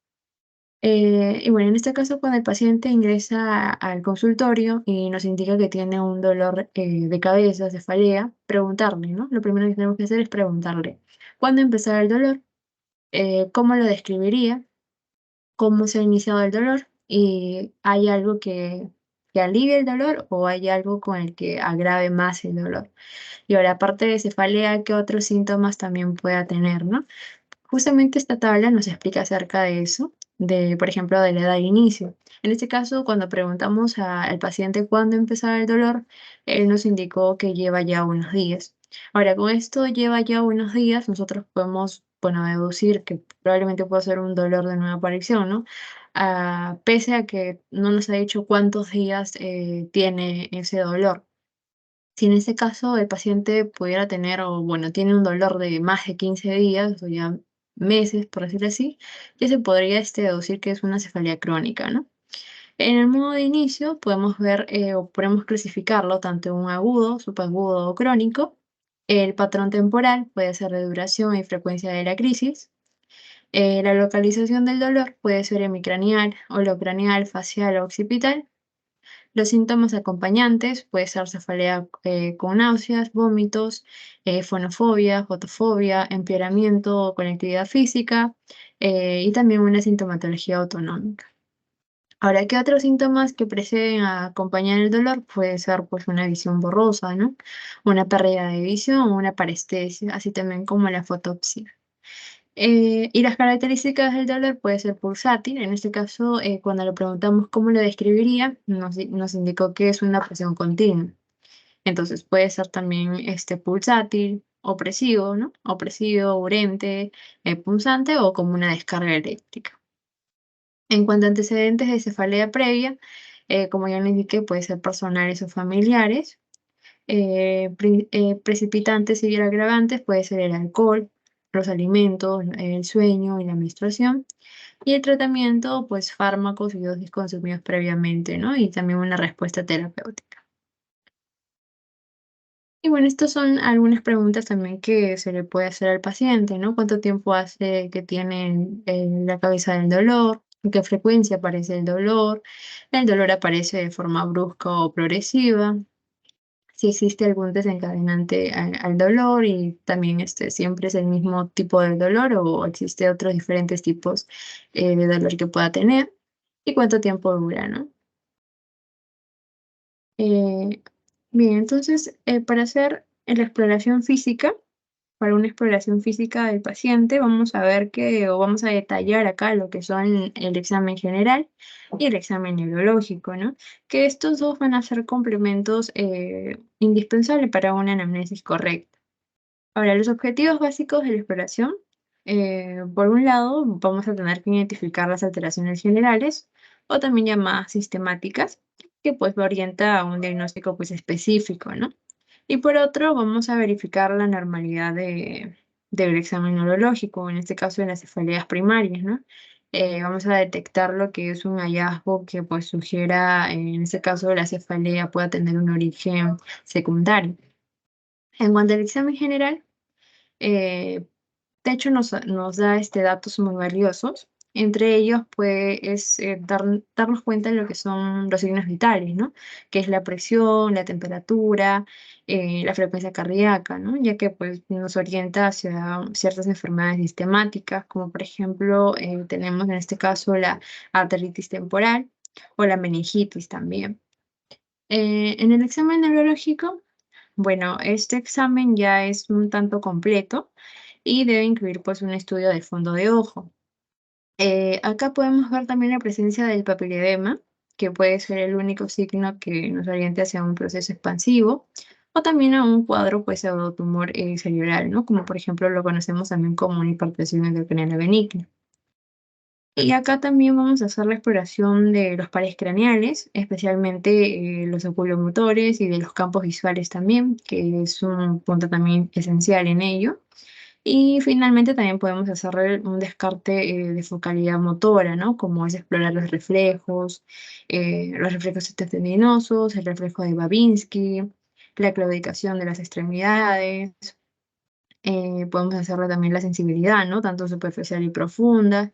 Y bueno, en este caso, cuando el paciente ingresa al consultorio y nos indica que tiene un dolor de cabeza, cefalea, preguntarle, ¿no? Lo primero que tenemos que hacer es preguntarle, ¿cuándo empezó el dolor? ¿Cómo lo describiría? ¿Cómo se ha iniciado el dolor? y hay algo que alivie el dolor o hay algo con el que agrave más el dolor. Y ahora, aparte de cefalea, ¿qué otros síntomas también pueda tener, no? Justamente esta tabla nos explica acerca de eso, de, por ejemplo, de la edad de inicio. En este caso, cuando preguntamos al paciente cuándo empezaba el dolor, él nos indicó que lleva ya unos días. Ahora, con esto lleva ya unos días, nosotros podemos, bueno, deducir que probablemente puede ser un dolor de nueva aparición, ¿no? Pese a que no nos ha dicho cuántos días tiene ese dolor. Si en este caso el paciente pudiera tener, o bueno, tiene un dolor de más de 15 días, o ya meses, por decirlo así, ya se podría deducir que es una cefalea crónica, ¿no? En el modo de inicio podemos ver o podemos clasificarlo tanto en un agudo, subagudo o crónico. El patrón temporal puede ser de duración y frecuencia de la crisis. La localización del dolor puede ser hemicraneal, holocraneal, facial o occipital. Los síntomas acompañantes puede ser cefalea con náuseas, vómitos, fonofobia, fotofobia, empeoramiento o conectividad física y también una sintomatología autonómica. Ahora, ¿qué otros síntomas que preceden a acompañar el dolor? Puede ser pues una visión borrosa, ¿no? Una pérdida de visión o una parestesia, así también como la fotopsia. Y las características del dolor puede ser pulsátil. En este caso, cuando le preguntamos cómo lo describiría, nos indicó que es una presión continua. Entonces puede ser también pulsátil, opresivo, ¿no? Opresivo, urente, punzante o como una descarga eléctrica. En cuanto a antecedentes de cefalea previa, como ya le indiqué, puede ser personales o familiares. Precipitantes y agravantes puede ser el alcohol, los alimentos, el sueño y la menstruación. Y el tratamiento, pues fármacos y dosis consumidos previamente, ¿no? Y también una respuesta terapéutica. Y bueno, estas son algunas preguntas también que se le puede hacer al paciente, ¿no? ¿Cuánto tiempo hace que tiene en la cabeza del dolor? ¿En qué frecuencia aparece el dolor? ¿El dolor aparece de forma brusca o progresiva? Si existe algún desencadenante al dolor y también siempre es el mismo tipo de dolor o existe otros diferentes tipos de dolor que pueda tener y cuánto tiempo dura, ¿no? Eh, bien, entonces para hacer la exploración física, para una exploración física del paciente, vamos a ver o vamos a detallar acá lo que son el examen general y el examen neurológico, ¿no? Que estos dos van a ser complementos indispensables para una anamnesis correcta. Ahora, los objetivos básicos de la exploración, por un lado, vamos a tener que identificar las alteraciones generales o también llamadas sistemáticas, que pues orienta a un diagnóstico pues específico, ¿no? Y por otro, vamos a verificar la normalidad del examen neurológico, en este caso de las cefaleas primarias, ¿no? Vamos a detectar lo que es un hallazgo que pues sugiera, en este caso, la cefalea pueda tener un origen secundario. En cuanto al examen general, eh, de hecho, nos da datos muy valiosos. Entre ellos, pues, darnos cuenta de lo que son los signos vitales, ¿no? Que es la presión, la temperatura, la frecuencia cardíaca, ¿no? Ya que, pues, nos orienta hacia ciertas enfermedades sistemáticas, como por ejemplo, tenemos en este caso la arteritis temporal o la meningitis también. En el examen neurológico, bueno, este examen ya es un tanto completo y debe incluir pues un estudio del fondo de ojo. Acá podemos ver también la presencia del papiledema, que puede ser el único signo que nos oriente hacia un proceso expansivo, o también a un cuadro pues pseudotumor cerebral, ¿no? Como por ejemplo lo conocemos también como una hipertensión endocrinal benigna. Y acá también vamos a hacer la exploración de los pares craneales, especialmente los oculomotores y de los campos visuales también, que es un punto también esencial en ello. Y finalmente también podemos hacer un descarte de focalidad motora, ¿no? Como es explorar los reflejos tendinosos, el reflejo de Babinski, la claudicación de las extremidades. Podemos hacerlo también la sensibilidad, ¿no? Tanto superficial y profunda.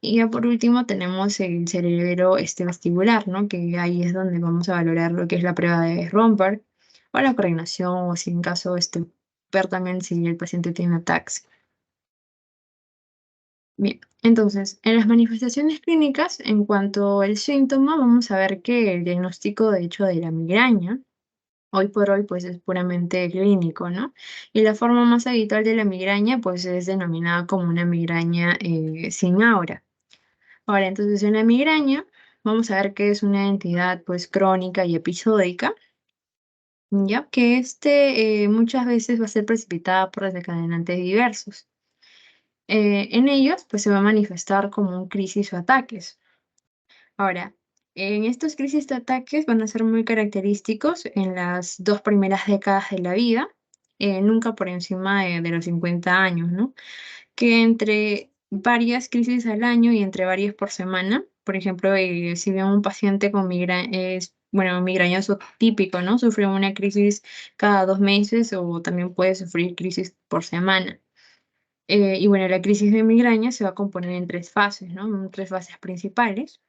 Y ya por último tenemos el cerebro vestibular, ¿no? Que ahí es donde vamos a valorar lo que es la prueba de Romberg o la coordinación o si en caso ver también si el paciente tiene ataxia. Bien, Entonces, en las manifestaciones clínicas, en cuanto al síntoma, vamos a ver que el diagnóstico, de hecho, de la migraña, hoy por hoy, pues es puramente clínico, ¿no? Y la forma más habitual de la migraña, pues es denominada como una migraña sin aura. Ahora, entonces, en la migraña, vamos a ver que es una entidad, pues, crónica y episódica, ya que muchas veces va a ser precipitada por desencadenantes diversos. En ellos, pues se va a manifestar como un crisis o ataques. Ahora, en estos crisis de ataques van a ser muy característicos en las 2 primeras décadas de la vida, nunca por encima de los 50 años, ¿no? Que entre varias crisis al año y entre varias por semana, por ejemplo, si bien un paciente con migraña es, bueno, migrañoso típico, ¿no? Sufre una crisis cada 2 meses o también puede sufrir crisis por semana. Y bueno, la crisis de migraña se va a componer en 3 fases, ¿no? En 3 fases principales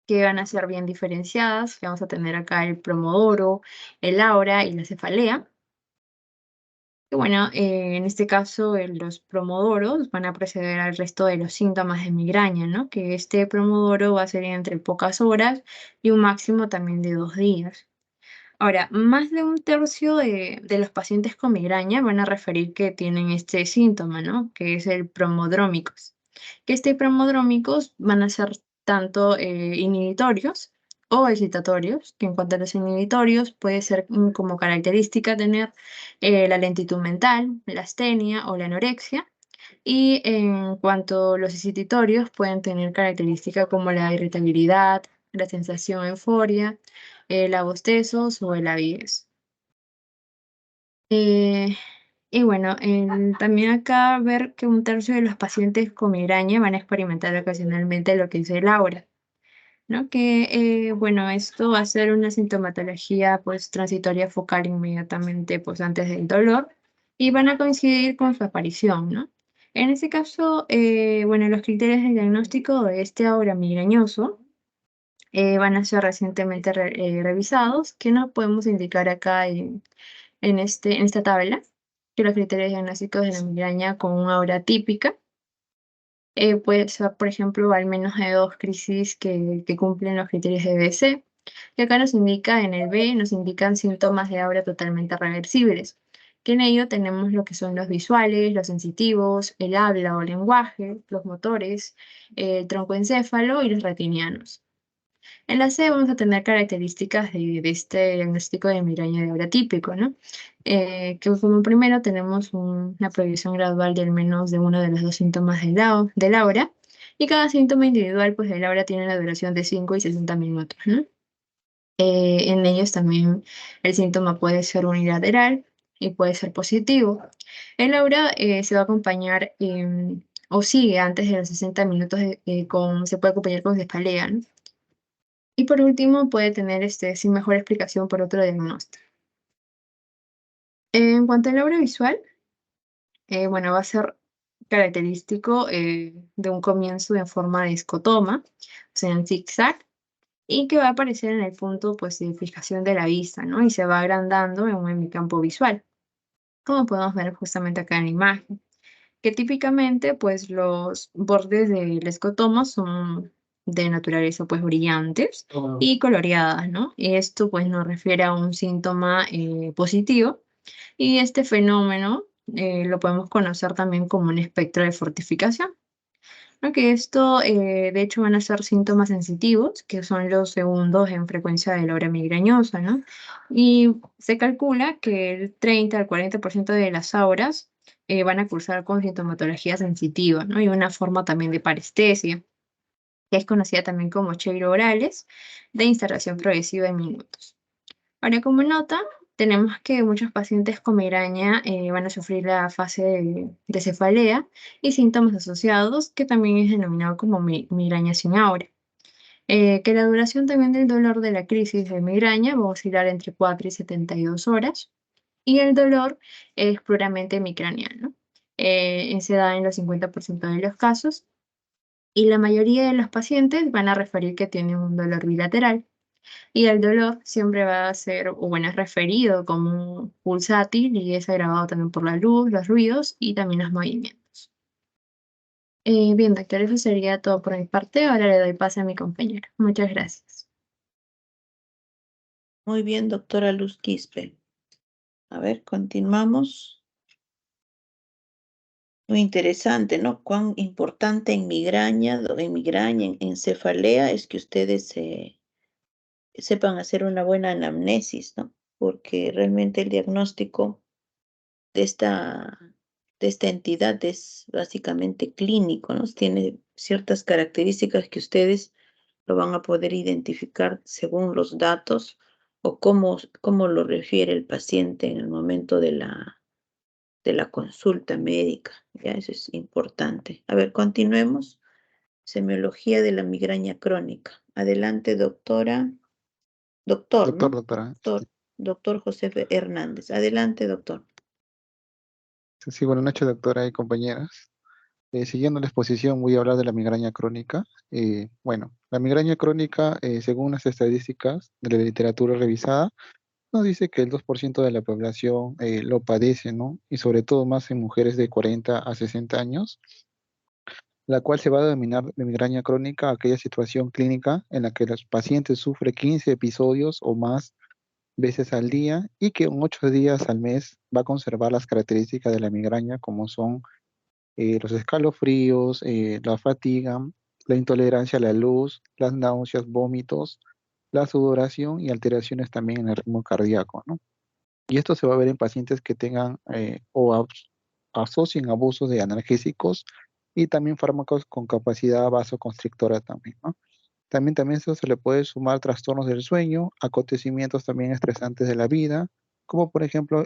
que van a ser bien diferenciadas, que vamos a tener acá el promodoro, el aura y la cefalea. Y bueno, en este caso los promodoros van a preceder al resto de los síntomas de migraña, ¿no? Que este promodoro va a ser entre pocas horas y un máximo también de 2 días. Ahora, más de un tercio de los pacientes con migraña van a referir que tienen este síntoma, ¿no? Que es el promodrómicos. Que promodrómicos van a ser tanto inhibitorios o excitatorios, que en cuanto a los inhibitorios puede ser como característica tener la lentitud mental, la astenia o la anorexia. Y en cuanto a los excitatorios, pueden tener características como la irritabilidad, la sensación de euforia, la bostezos o el avidez. Eh, y bueno, también acá ver que un tercio de los pacientes con migraña van a experimentar ocasionalmente lo que es el aura, ¿no? Que, bueno, esto va a ser una sintomatología pues transitoria focal inmediatamente pues antes del dolor y van a coincidir con su aparición, ¿no? En este caso, bueno, los criterios de diagnóstico de este aura migrañoso van a ser recientemente revisados, que no podemos indicar acá en esta tabla, que los criterios diagnósticos de la migraña con una aura típica puede ser, por ejemplo, al menos de 2 crisis que cumplen los criterios de BC, que acá nos indica en el B, nos indican síntomas de aura totalmente reversibles, que en ello tenemos lo que son los visuales, los sensitivos, el habla o lenguaje, los motores, el troncoencéfalo y los retinianos. En la C vamos a tener características de este diagnóstico de migraña de aura típico, ¿no? Que como primero tenemos una progresión gradual de al menos de uno de los 2 síntomas del aura, y cada síntoma individual pues del aura tiene la duración de 5 y 60 minutos, ¿no? En ellos también el síntoma puede ser unilateral y puede ser positivo. El aura se va a acompañar o sigue antes de los 60 minutos se puede acompañar con cefalea, ¿no? Y por último, puede tener sin mejor explicación por otro diagnóstico. En cuanto al aura visual, bueno, va a ser característico de un comienzo en forma de escotoma, o sea, en zigzag, y que va a aparecer en el punto pues, de fijación de la vista, ¿no? Y se va agrandando en un hemicampo visual, como podemos ver justamente acá en la imagen, que típicamente pues los bordes del escotoma son de naturaleza pues brillantes y coloreadas, ¿no? Y esto pues nos refiere a un síntoma positivo y este fenómeno lo podemos conocer también como un espectro de fortificación, ¿no? Que esto de hecho van a ser síntomas sensitivos, que son los segundos en frecuencia de la aura migrañosa, ¿no? Y se calcula que el 30 al 40% de las auras van a cursar con sintomatología sensitiva, ¿no? Y una forma también de parestesia, que es conocida también como cheiro orales, de instalación progresiva en minutos. Ahora, como nota, tenemos que muchos pacientes con migraña van a sufrir la fase de cefalea y síntomas asociados, que también es denominado como migraña sin aura. Que la duración también del dolor de la crisis de migraña va a oscilar entre 4 y 72 horas y el dolor es puramente micraneal, ¿no? Se da en los 50% de los casos y la mayoría de los pacientes van a referir que tienen un dolor bilateral. Y el dolor siempre va a ser, o bueno, es referido como un pulsátil y es agravado también por la luz, los ruidos y también los movimientos. Bien, doctor, eso sería todo por mi parte. Ahora le doy pase a mi compañero. Muchas gracias. Muy bien, doctora Luz Quispe. A ver, continuamos. Muy interesante, ¿no? Cuán importante en migraña, en cefalea, es que ustedes sepan hacer una buena anamnesis, ¿no? Porque realmente el diagnóstico de esta entidad es básicamente clínico, ¿no? Tiene ciertas características que ustedes lo van a poder identificar según los datos o cómo lo refiere el paciente en el momento de la consulta médica. Ya, eso es importante. A ver, continuemos. Semiología de la migraña crónica. Adelante, doctora. Doctor, ¿no? Doctora. Doctor, doctor José Hernández. Adelante, doctor. Sí, buenas noches, doctora y compañeras. Siguiendo la exposición, voy a hablar de la migraña crónica. Bueno, la migraña crónica, según las estadísticas de la literatura revisada, nos dice que el 2% de la población lo padece, ¿no? Y sobre todo más en mujeres de 40 a 60 años, la cual se va a denominar de migraña crónica aquella situación clínica en la que los pacientes sufren 15 episodios o más veces al día y que en 8 días al mes va a conservar las características de la migraña como son los escalofríos, la fatiga, la intolerancia a la luz, las náuseas, vómitos, la sudoración y alteraciones también en el ritmo cardíaco, ¿no? Y esto se va a ver en pacientes que tengan asocien abusos de analgésicos y también fármacos con capacidad vasoconstrictora también, ¿no? También eso se le puede sumar trastornos del sueño, acontecimientos también estresantes de la vida, como por ejemplo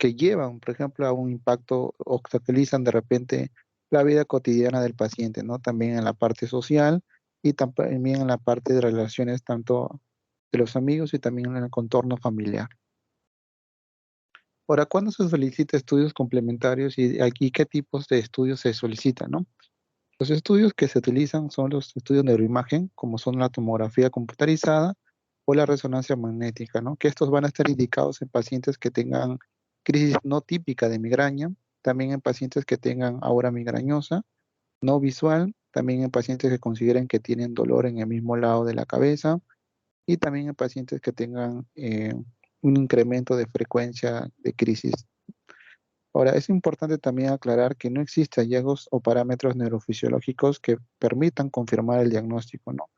que llevan, por ejemplo, a un impacto o obstaculizan de repente la vida cotidiana del paciente, ¿no? También en la parte social y también en la parte de relaciones tanto de los amigos y también en el contorno familiar. Ahora, ¿cuándo se solicita estudios complementarios y aquí qué tipos de estudios se solicitan, no? Los estudios que se utilizan son los estudios de neuroimagen, como son la tomografía computarizada o la resonancia magnética, ¿no? Que estos van a estar indicados en pacientes que tengan crisis no típica de migraña, también en pacientes que tengan aura migrañosa, no visual, también en pacientes que consideren que tienen dolor en el mismo lado de la cabeza y también en pacientes que tengan un incremento de frecuencia de crisis. Ahora, es importante también aclarar que no existen hallazgos o parámetros neurofisiológicos que permitan confirmar el diagnóstico, ¿no?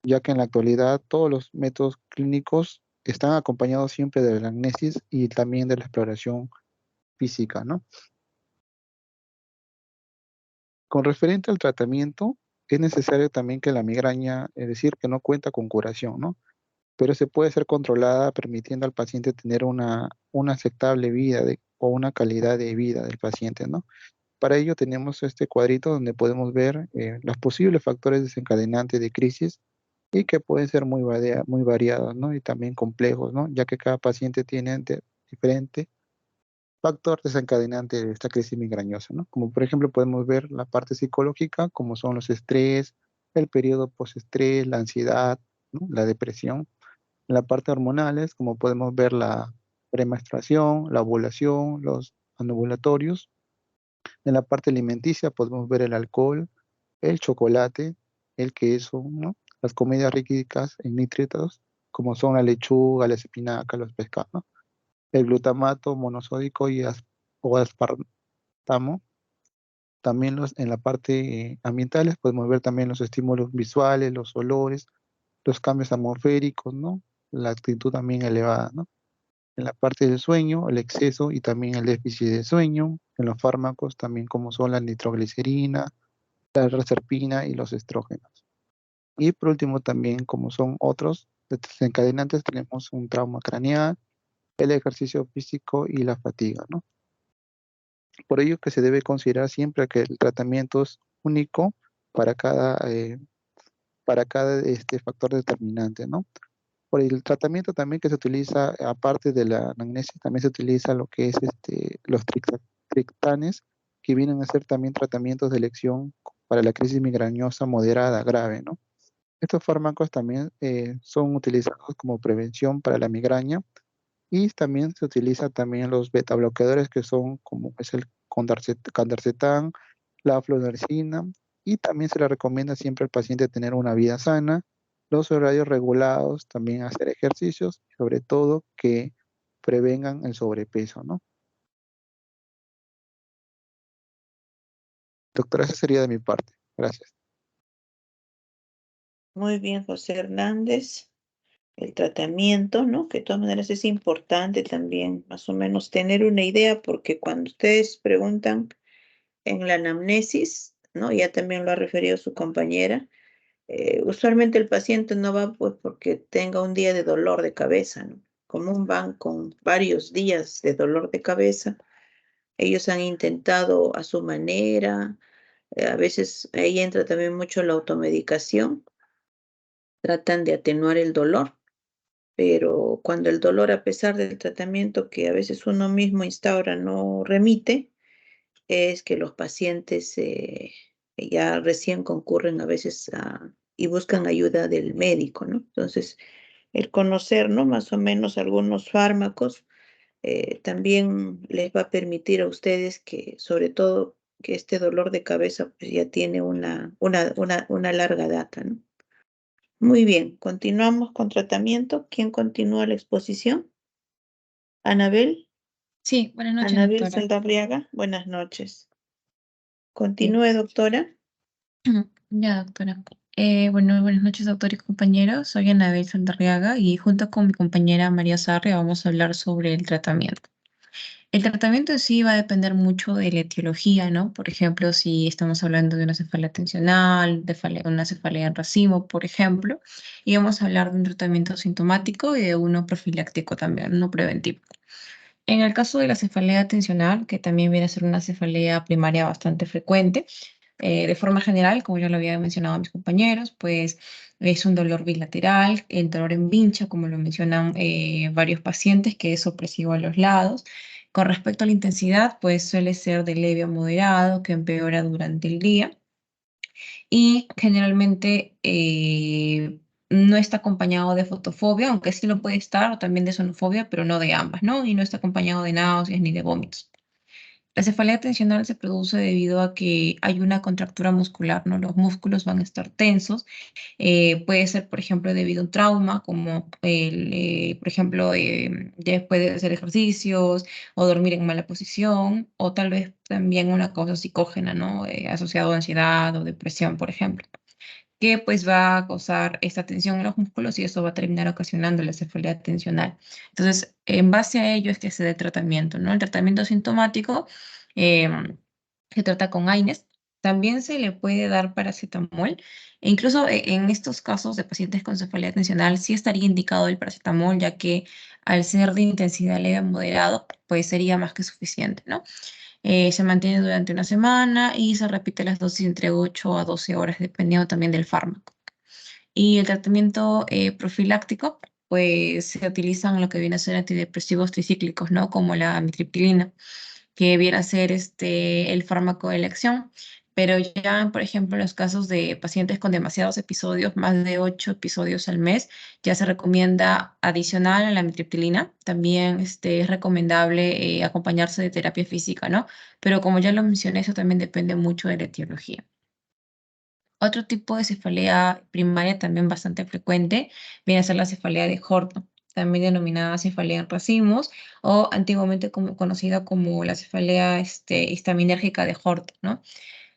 Ya que en la actualidad todos los métodos clínicos están acompañados siempre de la anamnesis y también de la exploración física, ¿no? Con referente al tratamiento, es necesario también que la migraña, es decir, que no cuenta con curación, ¿no? Pero se puede ser controlada permitiendo al paciente tener una aceptable vida o una calidad de vida del paciente, ¿no? Para ello tenemos este cuadrito donde podemos ver los posibles factores desencadenantes de crisis y que pueden ser muy variados, ¿no? Y también complejos, ¿no? Ya que cada paciente tiene diferente factor desencadenante de esta crisis migrañosa, ¿no? Como por ejemplo podemos ver la parte psicológica, como son los estrés, el periodo postestrés, la ansiedad, ¿no? La depresión. En la parte hormonales, como podemos ver la premenstruación, la ovulación, los anovulatorios. En la parte alimenticia podemos ver el alcohol, el chocolate, el queso, ¿no? Las comidas ricas en nítritos, como son la lechuga, la espinaca, los pescados, ¿no? El glutamato monosódico o aspartamo. También en la parte ambientales podemos ver también los estímulos visuales, los olores, los cambios atmosféricos, ¿no? La actitud también elevada, ¿no? En la parte del sueño, el exceso y también el déficit de sueño. En los fármacos también como son la nitroglicerina, la reserpina y los estrógenos. Y por último también como son otros desencadenantes tenemos un trauma craneal, el ejercicio físico y la fatiga, ¿no? Por ello que se debe considerar siempre que el tratamiento es único para cada factor determinante, ¿no? Por el tratamiento también que se utiliza, aparte de la anamnesis, también se utiliza lo que es los triptanes, que vienen a ser también tratamientos de elección para la crisis migrañosa moderada, grave, ¿no? Estos fármacos también son utilizados como prevención para la migraña y también se utiliza también los beta bloqueadores que son como es el candarcetán, la fluoxetina, y también se le recomienda siempre al paciente tener una vida sana, los horarios regulados, también hacer ejercicios, y sobre todo que prevengan el sobrepeso, ¿no? Doctora, eso sería de mi parte. Gracias. Muy bien, José Hernández. El tratamiento, ¿no? Que de todas maneras es importante también más o menos tener una idea, porque cuando ustedes preguntan en la anamnesis, ¿no? Ya también lo ha referido su compañera, usualmente el paciente no va pues porque tenga un día de dolor de cabeza, ¿no? Común van con varios días de dolor de cabeza. Ellos han intentado a su manera, a veces ahí entra también mucho la automedicación, tratan de atenuar el dolor, pero cuando el dolor, a pesar del tratamiento que a veces uno mismo instaura, no remite, es que los pacientes ya recién concurren a veces y buscan ayuda del médico, ¿no? Entonces, el conocer, ¿no? Más o menos algunos fármacos también les va a permitir a ustedes que, sobre todo, que este dolor de cabeza pues, ya tiene una larga data, ¿no? Muy bien, continuamos con tratamiento. ¿Quién continúa la exposición? Anabel. Sí, buenas noches, Anabel doctora. Saldarriaga, buenas noches. Sí. Continúe, doctora. Ya, doctora. Bueno, buenas noches, doctor y compañeros. Soy Anabel Santarriaga y junto con mi compañera María Sarria vamos a hablar sobre el tratamiento. El tratamiento en sí va a depender mucho de la etiología, ¿no? Por ejemplo, si estamos hablando de una cefalea tensional, una cefalea en racimo, por ejemplo, y vamos a hablar de un tratamiento sintomático y de uno profiláctico también, uno preventivo. En el caso de la cefalea tensional, que también viene a ser una cefalea primaria bastante frecuente, de forma general, como ya lo había mencionado a mis compañeros, pues es un dolor bilateral, el dolor en vincha, como lo mencionan varios pacientes, que es opresivo a los lados. Con respecto a la intensidad, pues suele ser de leve a moderado, que empeora durante el día y generalmente no está acompañado de fotofobia, aunque sí lo puede estar, o también de sonofobia, pero no de ambas, ¿no? Y no está acompañado de náuseas ni de vómitos. La cefalea tensional se produce debido a que hay una contractura muscular, ¿no? Los músculos van a estar tensos. Puede ser, por ejemplo, debido a un trauma, como, por ejemplo, después de hacer ejercicios o dormir en mala posición, o tal vez también una causa psicógena, ¿no? Asociado a ansiedad o depresión, por ejemplo, que pues va a causar esta tensión en los músculos y eso va a terminar ocasionando la cefalea tensional. Entonces, en base a ello es que se da el tratamiento, ¿no? El tratamiento sintomático se trata con AINES. También se le puede dar paracetamol. E incluso en estos casos de pacientes con cefalea tensional sí estaría indicado el paracetamol, ya que al ser de intensidad leve a moderado, pues sería más que suficiente, ¿no? Se mantiene durante una semana y se repite las dosis entre 8 a 12 horas, dependiendo también del fármaco. Y el tratamiento profiláctico, pues se utilizan lo que viene a ser antidepresivos tricíclicos, ¿no? Como la amitriptilina, que viene a ser el fármaco de elección. Pero ya, por ejemplo, en los casos de pacientes con demasiados episodios, más de 8 episodios al mes, ya se recomienda adicional a la amitriptilina. También es recomendable acompañarse de terapia física, ¿no? Pero como ya lo mencioné, eso también depende mucho de la etiología. Otro tipo de cefalea primaria también bastante frecuente viene a ser la cefalea de Horton, también denominada cefalea en racimos o antiguamente conocida como la cefalea histaminérgica de Horton, ¿no?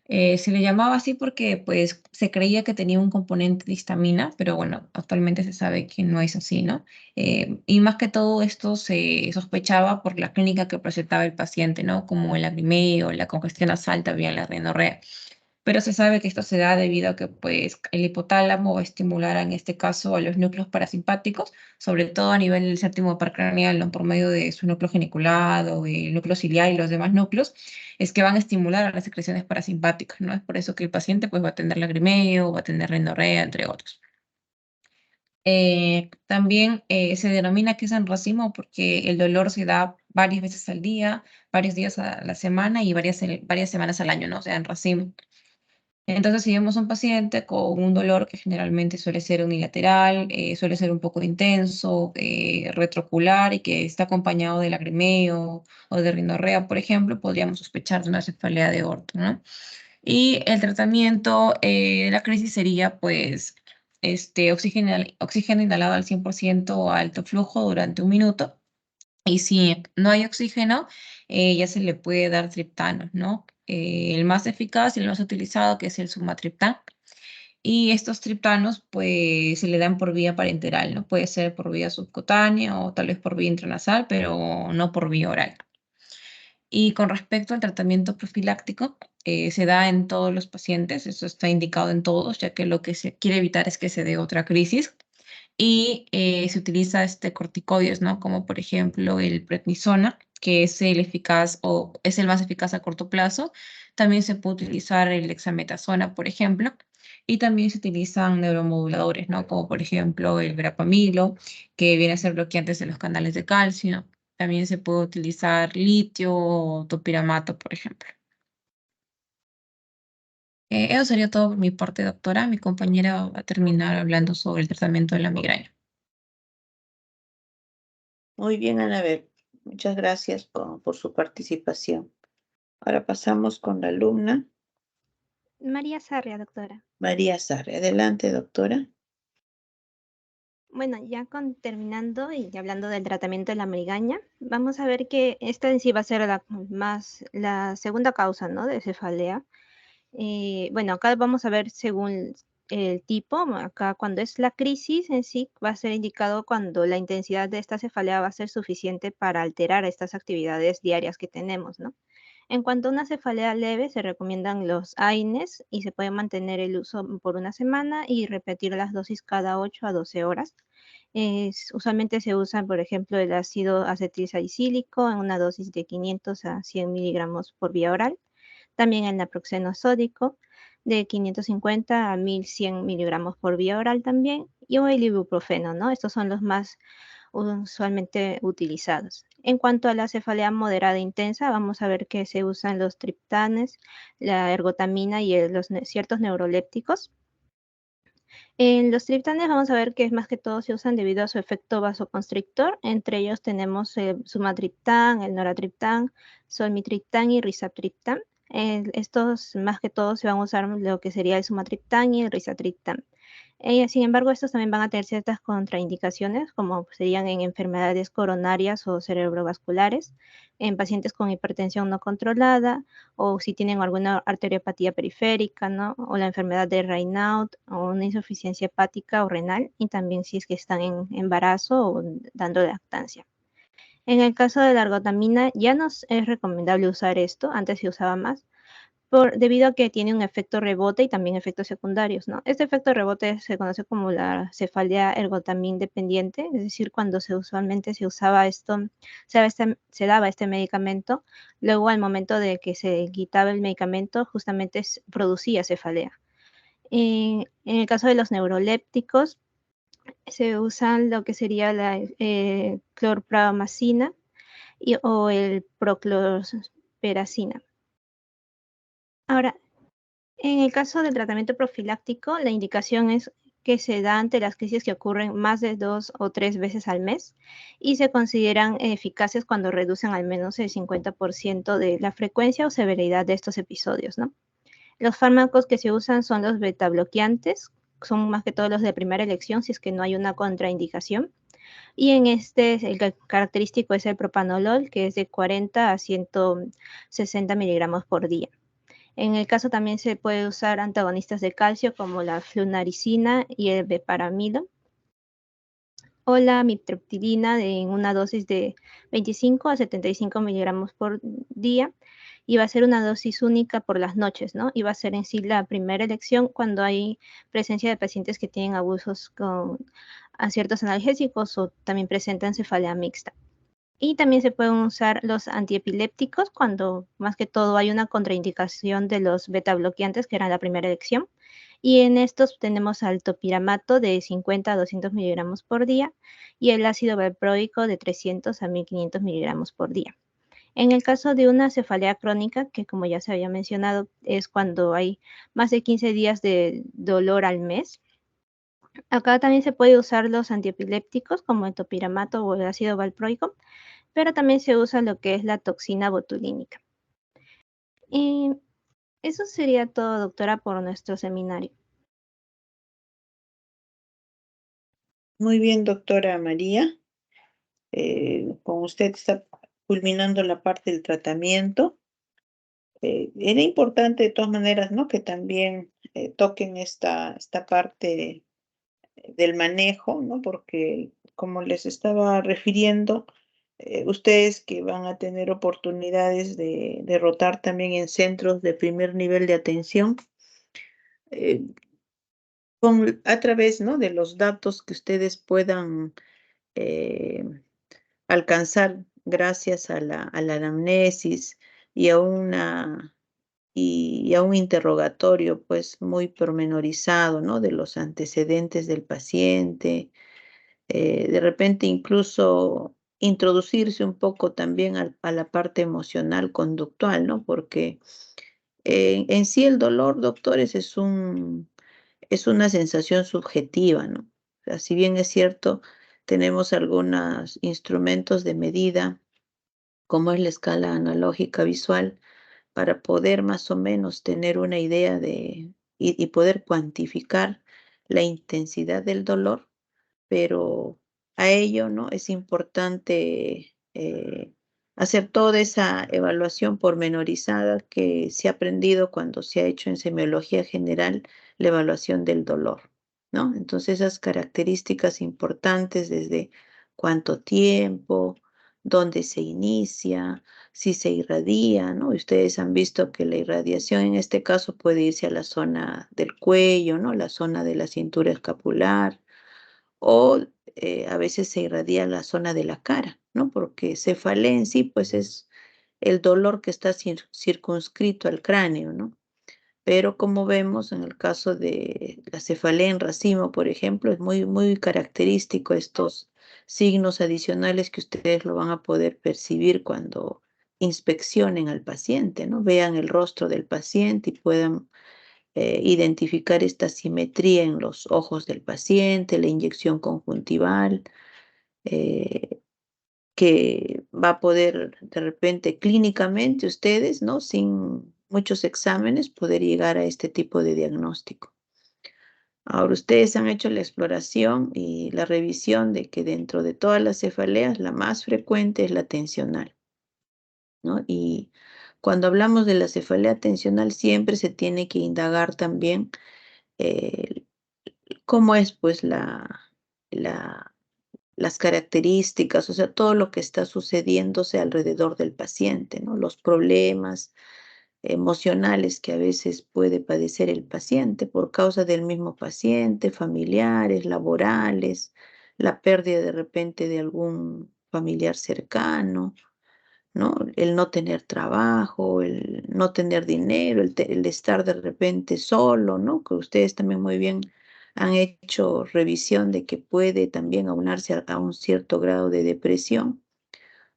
Se le llamaba así porque pues se creía que tenía un componente de histamina, pero bueno, actualmente se sabe que no es así, ¿no? Y más que todo esto se sospechaba por la clínica que presentaba el paciente, ¿no? Como el lagrimeo, la congestión nasal, también la rinorrea. Pero se sabe que esto se da debido a que pues, el hipotálamo va a estimular en este caso a los núcleos parasimpáticos, sobre todo a nivel del séptimo par craneal, ¿no? Por medio de su núcleo geniculado, el núcleo ciliar y los demás núcleos, es que van a estimular a las secreciones parasimpáticas, ¿no? Es por eso que el paciente pues, va a tener lagrimeo, va a tener rinorrea, entre otros. También se denomina que es en racimo porque el dolor se da varias veces al día, varios días a la semana y varias semanas al año, ¿no? O sea, en racimo. Entonces, si vemos un paciente con un dolor que generalmente suele ser unilateral, suele ser un poco intenso, retroocular y que está acompañado de lagrimeo o de rinorrea, por ejemplo, podríamos sospechar de una cefalea de orto, ¿no? Y el tratamiento de la crisis sería, pues, oxígeno inhalado al 100% a alto flujo durante 1 minuto. Y si no hay oxígeno, ya se le puede dar triptano, ¿no? El más eficaz y el más utilizado, que es el sumatriptán. Y estos triptanos, pues, se le dan por vía parenteral, ¿no? Puede ser por vía subcutánea o tal vez por vía intranasal, pero no por vía oral. Y con respecto al tratamiento profiláctico, se da en todos los pacientes, eso está indicado en todos, ya que lo que se quiere evitar es que se dé otra crisis. Y se utiliza corticoides, ¿no? Como por ejemplo el prednisona, que es el eficaz o es el más eficaz a corto plazo. También se puede utilizar el dexametasona, por ejemplo. Y también se utilizan neuromoduladores, ¿no? Como por ejemplo el verapamilo, que viene a ser bloqueantes de los canales de calcio. También se puede utilizar litio o topiramato, por ejemplo. Eso sería todo por mi parte, doctora. Mi compañera va a terminar hablando sobre el tratamiento de la migraña. Muy bien, Anabel. Muchas gracias por su participación. Ahora pasamos con la alumna María Sarria, doctora. María Sarre. Adelante, doctora. Bueno, terminando y hablando del tratamiento de la migraña, vamos a ver que esta en sí va a ser la segunda causa, ¿no? De cefalea. Bueno, acá vamos a ver según el tipo. Acá cuando es la crisis en sí va a ser indicado cuando la intensidad de esta cefalea va a ser suficiente para alterar estas actividades diarias que tenemos, ¿no? En cuanto a una cefalea leve, se recomiendan los AINES y se puede mantener el uso por 1 semana y repetir las dosis cada 8 a 12 horas. Usualmente se usa, por ejemplo, el ácido acetilsalicílico en una dosis de 500 a 100 miligramos por vía oral. También el naproxeno sódico de 550 a 1100 miligramos por vía oral también. Y el ibuprofeno, ¿no? Estos son los más usualmente utilizados. En cuanto a la cefalea moderada e intensa, vamos a ver que se usan los triptanes, la ergotamina y ciertos neurolépticos. En los triptanes vamos a ver que más que todo se usan debido a su efecto vasoconstrictor. Entre ellos tenemos el sumatriptán, el noratriptán, solmitriptán y rizatriptán. Estos más que todo se van a usar lo que sería el sumatriptán y el rizatriptán. Sin embargo, estos también van a tener ciertas contraindicaciones, como serían en enfermedades coronarias o cerebrovasculares, en pacientes con hipertensión no controlada, o si tienen alguna arteriopatía periférica, ¿no? O la enfermedad de Raynaud, o una insuficiencia hepática o renal, y también si es que están en embarazo o dando lactancia. En el caso de la ergotamina, ya no es recomendable usar esto, antes se usaba más, debido a que tiene un efecto rebote y también efectos secundarios, ¿no? Este efecto rebote se conoce como la cefalea ergotamina dependiente, es decir, cuando usualmente se usaba se daba este medicamento, luego al momento de que se quitaba el medicamento, justamente producía cefalea. En el caso de los neurolépticos, se usan lo que sería la clorpramazina o el prochlorperacina. Ahora, en el caso del tratamiento profiláctico, la indicación es que se da ante las crisis que ocurren más de 2 o 3 veces al mes y se consideran eficaces cuando reducen al menos el 50% de la frecuencia o severidad de estos episodios, ¿no? Los fármacos que se usan son los betabloqueantes, son más que todos los de primera elección si es que no hay una contraindicación. Y en el característico es el propanolol, que es de 40 a 160 miligramos por día. En el caso también se puede usar antagonistas de calcio como la flunaricina y el beparamilo, o la amitriptilina en una dosis de 25 a 75 miligramos por día, y va a ser una dosis única por las noches, ¿no? Y va a ser en sí la primera elección cuando hay presencia de pacientes que tienen abusos a ciertos analgésicos o también presentan cefalea mixta. Y también se pueden usar los antiepilépticos cuando más que todo hay una contraindicación de los beta bloqueantes, que era la primera elección. Y en estos tenemos al topiramato de 50 a 200 miligramos por día y el ácido valproico de 300 a 1500 miligramos por día. En el caso de una cefalea crónica, que como ya se había mencionado, es cuando hay más de 15 días de dolor al mes. Acá también se puede usar los antiepilépticos como el topiramato o el ácido valproico, pero también se usa lo que es la toxina botulínica. Y Eso sería todo, doctora, por nuestro seminario. Muy bien, doctora María. Con usted está culminando la parte del tratamiento. Era importante de todas maneras, ¿no? Que también toquen esta parte del manejo, ¿no? Porque como les estaba refiriendo, ustedes que van a tener oportunidades de rotar también en centros de primer nivel de atención, eh, a través, ¿no? De los datos que ustedes puedan eh, alcanzar gracias a la anamnesis y a y a un interrogatorio pues muy pormenorizado, ¿no? De los antecedentes del paciente, de repente incluso introducirse un poco también a la parte emocional conductual, ¿no? Porque en sí el dolor, doctores, es una sensación subjetiva, ¿no? O sea, si bien es cierto, tenemos algunos instrumentos de medida, como es la escala analógica visual, para poder más o menos tener una idea y poder cuantificar la intensidad del dolor, pero a ello, ¿no? Es importante hacer toda esa evaluación pormenorizada que se ha aprendido cuando se ha hecho en semiología general la evaluación del dolor, ¿no? Entonces esas características importantes desde cuánto tiempo, dónde se inicia, si se irradia, ¿no? Ustedes han visto que la irradiación en este caso puede irse a la zona del cuello, ¿no? La zona de la cintura escapular, o a veces se irradia la zona de la cara, ¿no? Porque cefalea en sí, pues es el dolor que está circunscrito al cráneo, ¿no? Pero como vemos en el caso de la cefalea en racimo, por ejemplo, es muy característico estos signos adicionales que ustedes lo van a poder percibir cuando inspeccionen al paciente, ¿no? Vean el rostro del paciente y puedan identificar esta simetría en los ojos del paciente, la inyección conjuntival, eh, que va a poder de repente clínicamente ustedes, ¿no? Sin muchos exámenes, poder llegar a este tipo de diagnóstico. Ahora ustedes han hecho la exploración y la revisión de que dentro de todas las cefaleas, la más frecuente es la tensional, ¿no? Y cuando hablamos de la cefalea tensional, siempre se tiene que indagar también eh, cómo es pues la, las características, o sea, todo lo que está sucediéndose alrededor del paciente, ¿no? Los problemas emocionales que a veces puede padecer el paciente por causa del mismo paciente, familiares, laborales, la pérdida de repente de algún familiar cercano, ¿no? El no tener trabajo, el no tener dinero, el estar de repente solo, ¿no? Que ustedes también muy bien han hecho revisión de que puede también aunarse a un cierto grado de depresión.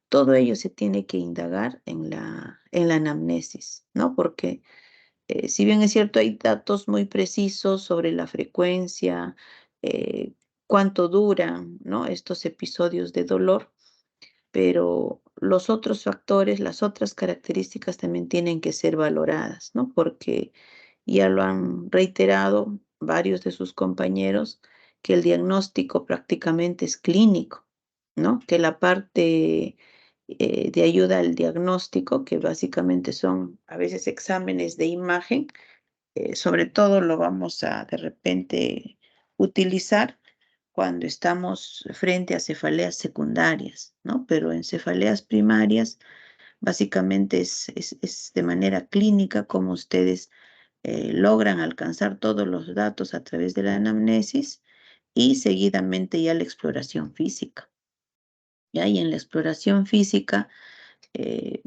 Todo ello se tiene que indagar en la anamnesis, ¿no? Porque si bien es cierto, hay datos muy precisos sobre la frecuencia, eh, cuánto duran, ¿no? Estos episodios de dolor, pero los otros factores, las otras características también tienen que ser valoradas, ¿no? Porque ya lo han reiterado varios de sus compañeros, que el diagnóstico prácticamente es clínico, ¿no? Que la parte de ayuda al diagnóstico, que básicamente son a veces exámenes de imagen, sobre todo lo vamos a de repente utilizar cuando estamos frente a cefaleas secundarias, ¿no? Pero en cefaleas primarias, básicamente es de manera clínica como ustedes logran alcanzar todos los datos a través de la anamnesis y seguidamente ya la exploración física. ¿Ya? Y en la exploración física, eh,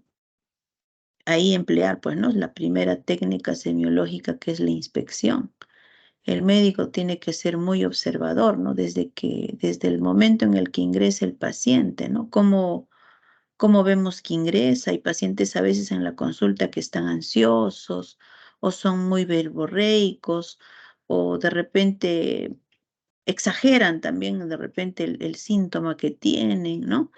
ahí emplear, pues, ¿no? La primera técnica semiológica que es la inspección. El médico tiene que ser muy observador, ¿no? Desde el momento en el que ingresa el paciente, ¿no? Cómo vemos que ingresa. Hay pacientes a veces en la consulta que están ansiosos o son muy verborreicos o de repente exageran también de repente el síntoma que tienen, ¿no?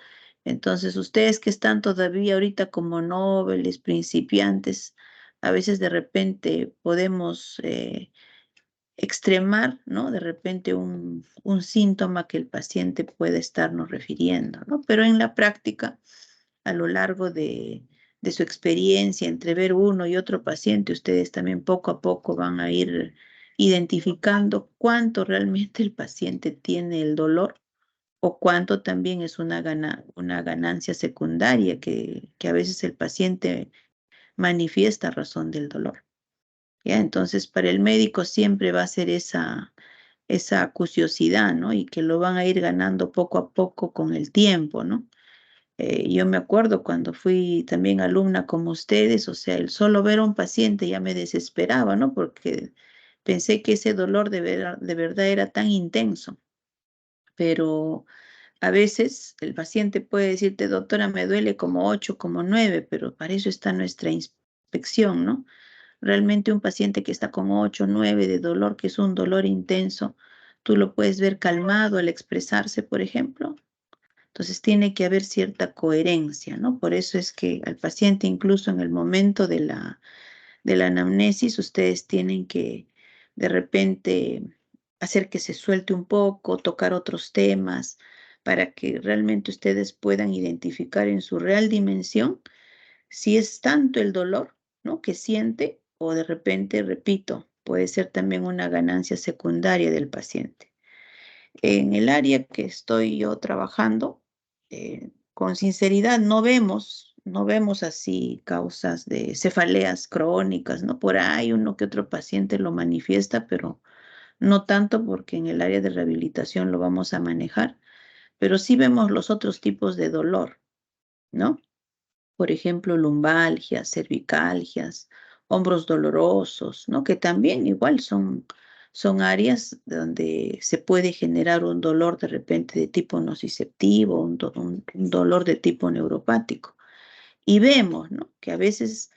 Entonces, ustedes que están todavía ahorita como nobles, principiantes, a veces de repente podemos extremar, ¿no? De repente un síntoma que el paciente puede estarnos refiriendo, ¿no? Pero en la práctica, a lo largo de su experiencia entre ver uno y otro paciente, ustedes también poco a poco van a ir identificando cuánto realmente el paciente tiene el dolor o cuánto también es una ganancia secundaria que a veces el paciente manifiesta a razón del dolor. ¿Ya? Entonces, para el médico siempre va a ser esa curiosidad, ¿no? Y que lo van a ir ganando poco a poco con el tiempo, ¿no? Yo me acuerdo cuando fui también alumna como ustedes, o sea, el solo ver a un paciente ya me desesperaba, ¿no? Porque pensé que ese dolor de verdad era tan intenso, pero a veces el paciente puede decirte, doctora, me duele como 8, como 9, pero para eso está nuestra inspección, ¿no? Realmente un paciente que está con 8, 9 de dolor, que es un dolor intenso, tú lo puedes ver calmado al expresarse, por ejemplo. Entonces tiene que haber cierta coherencia, ¿no? Por eso es que al paciente, incluso en el momento de la anamnesis, ustedes tienen que de repente hacer que se suelte un poco, tocar otros temas, para que realmente ustedes puedan identificar en su real dimensión si es tanto el dolor, ¿no? que siente, o de repente, repito, puede ser también una ganancia secundaria del paciente. En el área que estoy yo trabajando, con sinceridad, no vemos así causas de cefaleas crónicas, ¿no? Por ahí uno que otro paciente lo manifiesta, pero no tanto porque en el área de rehabilitación lo vamos a manejar, pero sí vemos los otros tipos de dolor, ¿no? Por ejemplo, lumbalgias, cervicalgias, hombros dolorosos, ¿no? Que también igual son áreas donde se puede generar un dolor de repente de tipo nociceptivo, un dolor de tipo neuropático. Y vemos, ¿no? Que a veces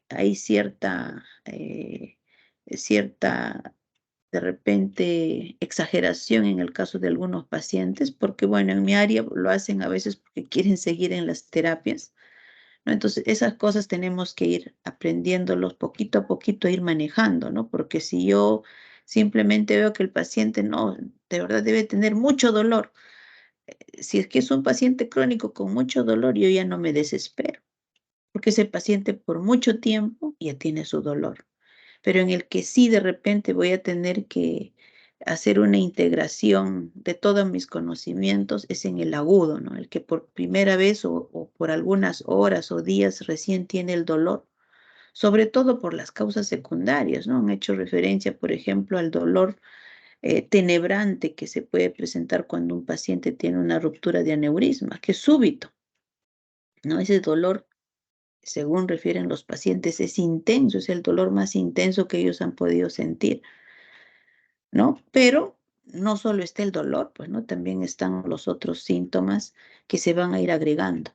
hay cierta de repente exageración en el caso de algunos pacientes, porque bueno, en mi área lo hacen a veces porque quieren seguir en las terapias, ¿no? Entonces, esas cosas tenemos que ir aprendiéndolos poquito a poquito, ir manejando, ¿no? Porque si yo simplemente veo que el paciente no, de verdad debe tener mucho dolor, si es que es un paciente crónico con mucho dolor, yo ya no me desespero, porque ese paciente por mucho tiempo ya tiene su dolor. Pero en el que sí de repente voy a tener que hacer una integración de todos mis conocimientos es en el agudo, ¿no? El que por primera vez o por algunas horas o días recién tiene el dolor, sobre todo por las causas secundarias, ¿no? Han hecho referencia, por ejemplo, al dolor tenebrante que se puede presentar cuando un paciente tiene una ruptura de aneurisma, que es súbito, ¿no? Ese dolor, según refieren los pacientes, es intenso, es el dolor más intenso que ellos han podido sentir, ¿no? Pero no solo está el dolor, pues, ¿no? También están los otros síntomas que se van a ir agregando.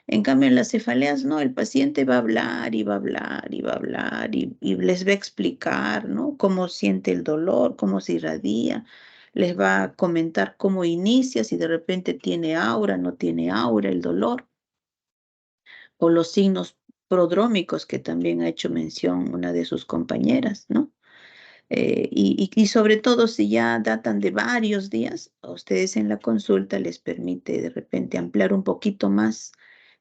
En cambio, en las cefaleas, no, el paciente va a hablar y va a hablar y va a hablar y les va a explicar, ¿no? Cómo siente el dolor, cómo se irradia, les va a comentar cómo inicia, si de repente tiene aura, no tiene aura, el dolor, o los signos prodrómicos que también ha hecho mención una de sus compañeras, ¿no? Y sobre todo si ya datan de varios días, a ustedes en la consulta les permite de repente ampliar un poquito más,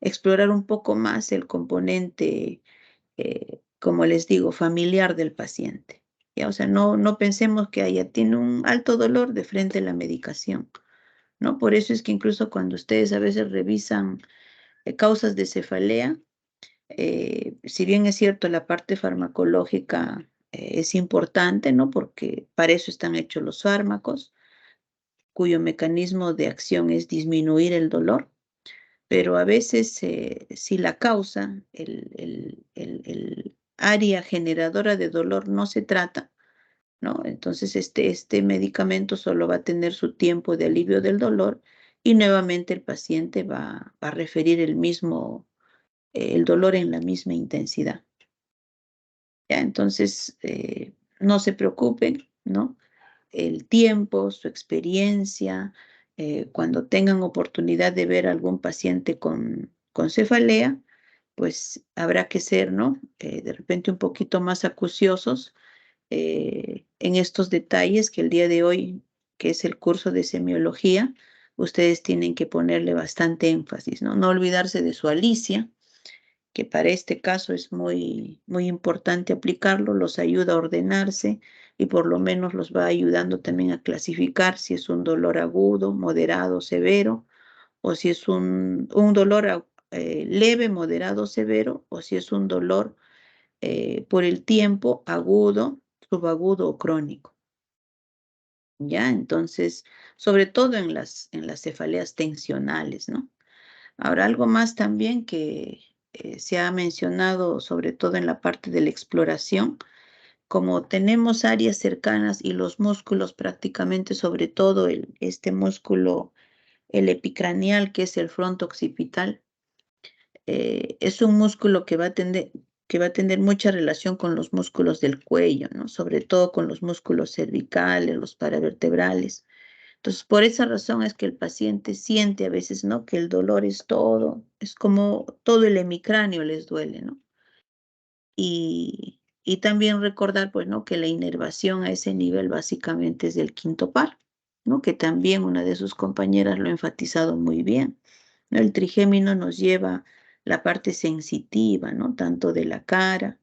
explorar un poco más el componente, como les digo, familiar del paciente. ¿Ya? O sea, no pensemos que ella tiene un alto dolor de frente a la medicación, ¿no? Por eso es que incluso cuando ustedes a veces revisan causas de cefalea, si bien es cierto, la parte farmacológica es importante, ¿no? Porque para eso están hechos los fármacos, cuyo mecanismo de acción es disminuir el dolor, pero a veces si la causa, el área generadora de dolor no se trata, ¿no? Entonces este medicamento solo va a tener su tiempo de alivio del dolor y nuevamente el paciente va a referir el dolor en la misma intensidad. ¿Ya? Entonces, no se preocupen, ¿no? El tiempo, su experiencia, cuando tengan oportunidad de ver a algún paciente con cefalea, pues habrá que ser, ¿no? De repente un poquito más acuciosos en estos detalles que el día de hoy, que es el curso de semiología, ustedes tienen que ponerle bastante énfasis, ¿no? No olvidarse de su Alicia, que para este caso es muy, muy importante aplicarlo, los ayuda a ordenarse y por lo menos los va ayudando también a clasificar si es un dolor agudo, moderado, severo, o si es un dolor leve, moderado, severo, o si es un dolor por el tiempo agudo, subagudo o crónico. ¿Ya? Entonces, sobre todo en las cefaleas tensionales, ¿no? Ahora, algo más también que se ha mencionado, sobre todo en la parte de la exploración, como tenemos áreas cercanas y los músculos prácticamente, sobre todo este músculo, el epicranial, que es el fronto occipital, es un músculo que va a tener mucha relación con los músculos del cuello, ¿no? Sobre todo con los músculos cervicales, los paravertebrales. Entonces, por esa razón es que el paciente siente a veces, ¿no? Que el dolor es todo, es como todo el hemicráneo les duele, ¿no? Y también recordar, pues, ¿no? Que la inervación a ese nivel básicamente es del quinto par, ¿no? Que también una de sus compañeras lo ha enfatizado muy bien, ¿no? El trigémino nos lleva la parte sensitiva, ¿no? Tanto de la cara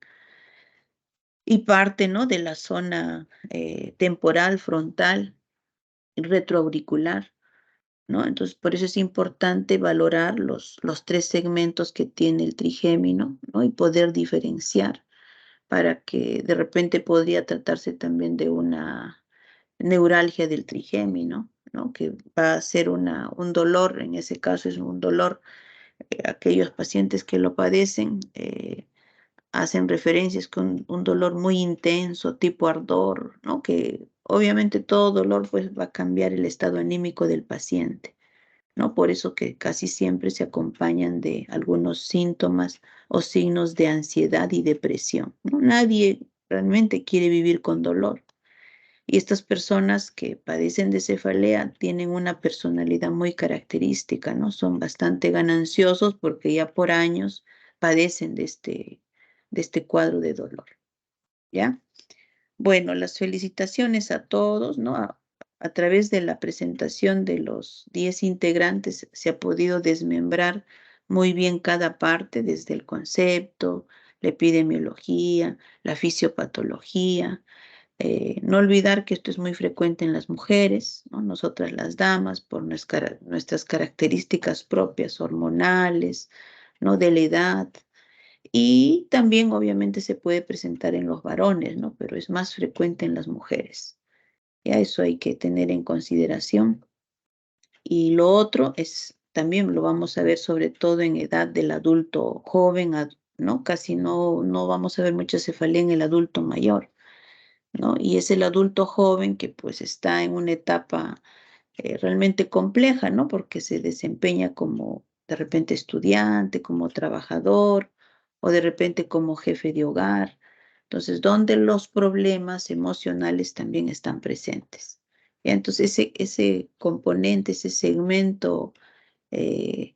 y parte, ¿no? De la zona temporal, frontal, retroauricular, ¿no? Entonces, por eso es importante valorar los 3 segmentos que tiene el trigémino, ¿no? Y poder diferenciar para que de repente podría tratarse también de una neuralgia del trigémino, ¿no? Que va a ser un dolor, en ese caso es un dolor, aquellos pacientes que lo padecen hacen referencias con un dolor muy intenso, tipo ardor, ¿no? Que obviamente todo dolor pues va a cambiar el estado anímico del paciente, ¿no? Por eso que casi siempre se acompañan de algunos síntomas o signos de ansiedad y depresión, ¿no? Nadie realmente quiere vivir con dolor. Y estas personas que padecen de cefalea tienen una personalidad muy característica, ¿no? Son bastante gananciosos porque ya por años padecen de este cuadro de dolor, ¿ya? Bueno, las felicitaciones a todos, ¿no? A través de la presentación de los 10 integrantes se ha podido desmembrar muy bien cada parte, desde el concepto, la epidemiología, la fisiopatología. No olvidar que esto es muy frecuente en las mujeres, ¿no? Nosotras las damas, por nuestras características propias hormonales, ¿no? De la edad. Y también obviamente se puede presentar en los varones, ¿no? Pero es más frecuente en las mujeres. Ya eso hay que tener en consideración. Y lo otro es, también lo vamos a ver sobre todo en edad del adulto joven, ¿no? Casi no vamos a ver mucha cefalea en el adulto mayor, ¿no? Y es el adulto joven que pues está en una etapa realmente compleja, ¿no? Porque se desempeña como de repente estudiante, como trabajador o de repente como jefe de hogar. Entonces, donde los problemas emocionales también están presentes. ¿Ya? Entonces, ese componente, ese segmento en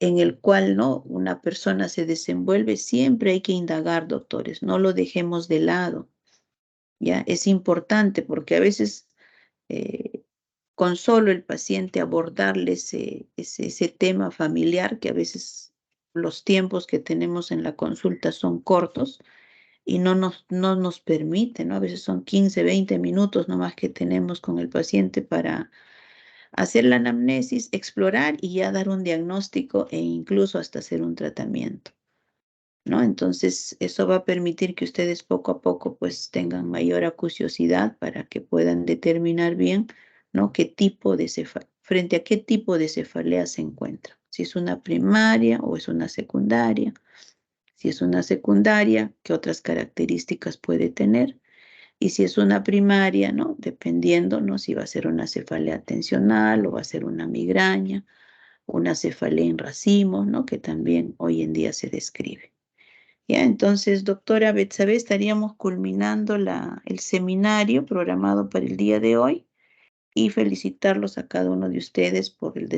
el cual, ¿no? Una persona se desenvuelve, siempre hay que indagar, doctores, no lo dejemos de lado. ¿Ya? Es importante porque a veces con solo el paciente abordarle ese tema familiar, que a veces los tiempos que tenemos en la consulta son cortos y no nos permite, ¿no? A veces son 15, 20 minutos nomás que tenemos con el paciente para hacer la anamnesis, explorar y ya dar un diagnóstico e incluso hasta hacer un tratamiento, ¿no? Entonces, eso va a permitir que ustedes poco a poco pues tengan mayor acuciosidad para que puedan determinar bien, ¿no? Frente a qué tipo de cefalea se encuentra. Si es una primaria o es una secundaria. Si es una secundaria, ¿qué otras características puede tener? Y si es una primaria, ¿no? Dependiendo, ¿no? Si va a ser una cefalea tensional o va a ser una migraña, una cefalea en racimos, ¿no? Que también hoy en día se describe. Ya, entonces, doctora Betsabe, estaríamos culminando el seminario programado para el día de hoy y felicitarlos a cada uno de ustedes por el